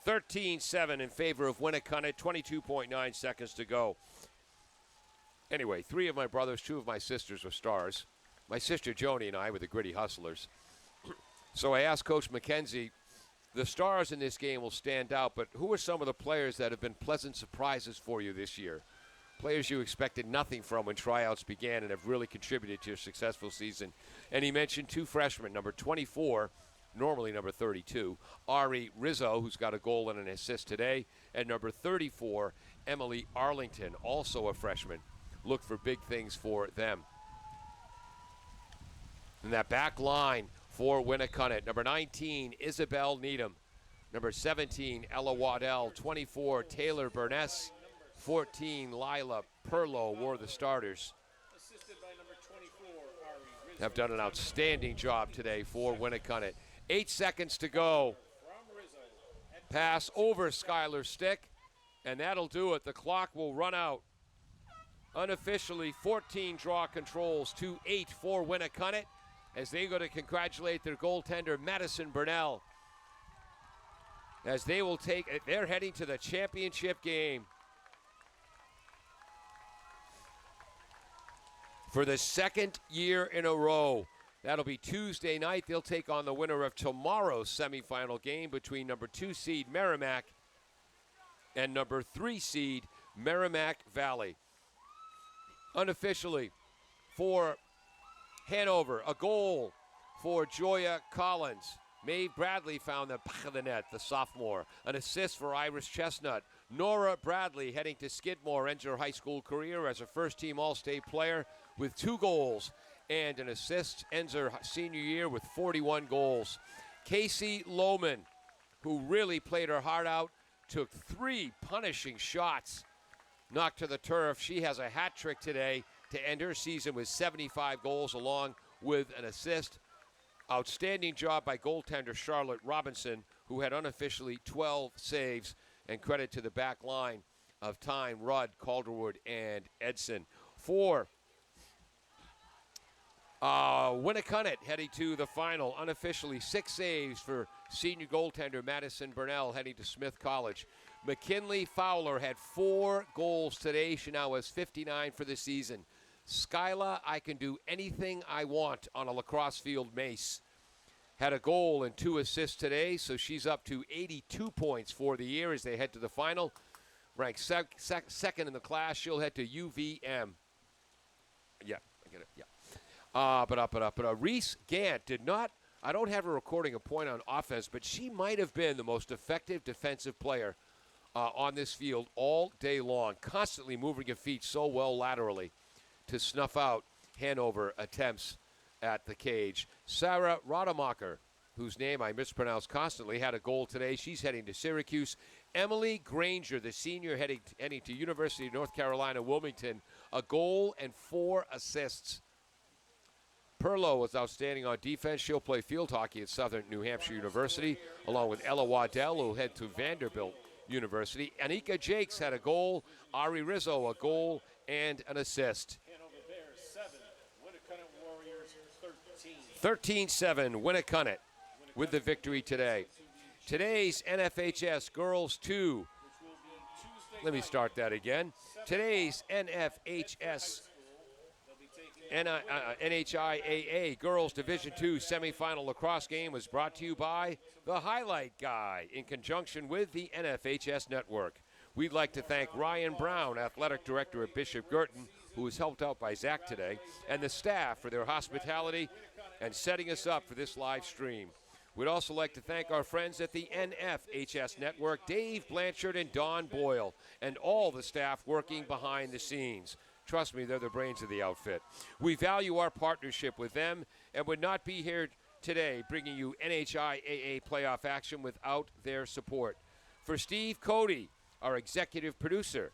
13-7 in favor of Winnacunnet, 22.9 seconds to go. Anyway, 3 of my brothers, 2 of my sisters were stars. My sister Joni and I were the gritty hustlers. So I asked Coach McKenzie, the stars in this game will stand out, but who are some of the players that have been pleasant surprises for you this year? Players you expected nothing from when tryouts began and have really contributed to your successful season. And he mentioned 2 freshmen, number 24, normally number 32, Ari Rizzo, who's got a goal and an assist today, and number 34, Emily Arlington, also a freshman. Look for big things for them. And that back line for Winnacunnet, number 19, Isabel Needham, number 17, Ella Waddell, 24, Taylor Burness, 14, Lila Perlow were the starters. Have done an outstanding job today for Winnacunnet. 8 seconds to go. Pass over Skylar's stick, and that'll do it. The clock will run out. Unofficially, 14 draw controls to 8 for Winnacunnet as they go to congratulate their goaltender, Madison Burnell, as they will they're heading to the championship game. For the 2nd year in a row. That'll be Tuesday night. They'll take on the winner of tomorrow's semifinal game between number 2 seed Merrimack and number 3 seed Merrimack Valley. Unofficially, for Hanover, a goal for Joya Collins. Maeve Bradley found the back of the net, the sophomore. An assist for Iris Chestnut. Nora Bradley, heading to Skidmore, ends her high school career as a first-team All-State player with 2 goals and an assist. Ends her senior year with 41 goals. Casey Lohman, who really played her heart out, took 3 punishing shots, knocked to the turf. She has a hat trick today to end her season with 75 goals along with an assist. Outstanding job by goaltender Charlotte Robinson, who had unofficially 12 saves, and credit to the back line of Tyne, Rudd, Calderwood, and Edson. For Winnacunnet heading to the final, unofficially 6 saves for senior goaltender Madison Burnell heading to Smith College. McKinley Fowler had 4 goals today. She now has 59 for the season. Skyla, I can do anything I want on a lacrosse field mace. Had a goal and 2 assists today, so she's up to 82 points for the year as they head to the final. Ranked second in the class, she'll head to UVM. Yeah, I get it, yeah. But Reese Gant did not, I don't have her recording a point on offense, but she might have been the most effective defensive player on this field all day long, constantly moving her feet so well laterally to snuff out Hanover attempts at the cage. Sarah Rademacher, whose name I mispronounce constantly, had a goal today. She's heading to Syracuse. Emily Granger, the senior, heading to University of North Carolina, Wilmington, a goal and 4 assists. Perlow was outstanding on defense. She'll play field hockey at Southern New Hampshire University, along with Ella Waddell, who'll head to Vanderbilt University. Anika Jakes had a goal. Ari Rizzo, a goal and an assist. 13-7, Winnacunnet with the victory today. Today's NFHS Girls 2. Let me start that again. Today's NFHS NHIAA Girls Division II semifinal lacrosse game was brought to you by The Highlight Guy in conjunction with the NFHS Network. We'd like to thank Ryan Brown, Athletic Director at Bishop Girton, who was helped out by Zach today, and the staff for their hospitality and setting us up for this live stream. We'd also like to thank our friends at the NFHS Network, Dave Blanchard and Don Boyle, and all the staff working behind the scenes. Trust me, they're the brains of the outfit. We value our partnership with them and would not be here today bringing you NHIAA playoff action without their support. For Steve Cody, our executive producer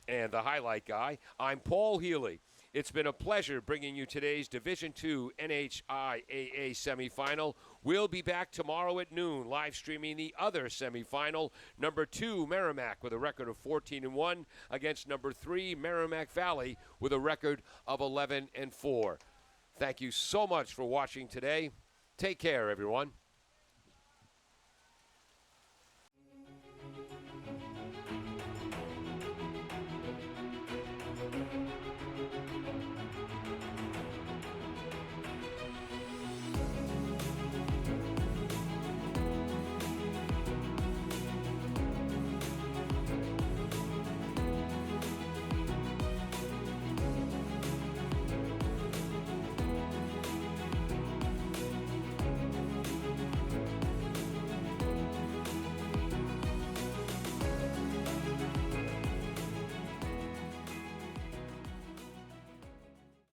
and the highlight guy, I'm Paul Healy. It's been a pleasure bringing you today's Division II NHIAA semifinal. We'll be back tomorrow at noon, live streaming the other semifinal. Number 2, Merrimack, with a record of 14-1 against number 3, Merrimack Valley, with a record of 11-4. Thank you so much for watching today. Take care, everyone.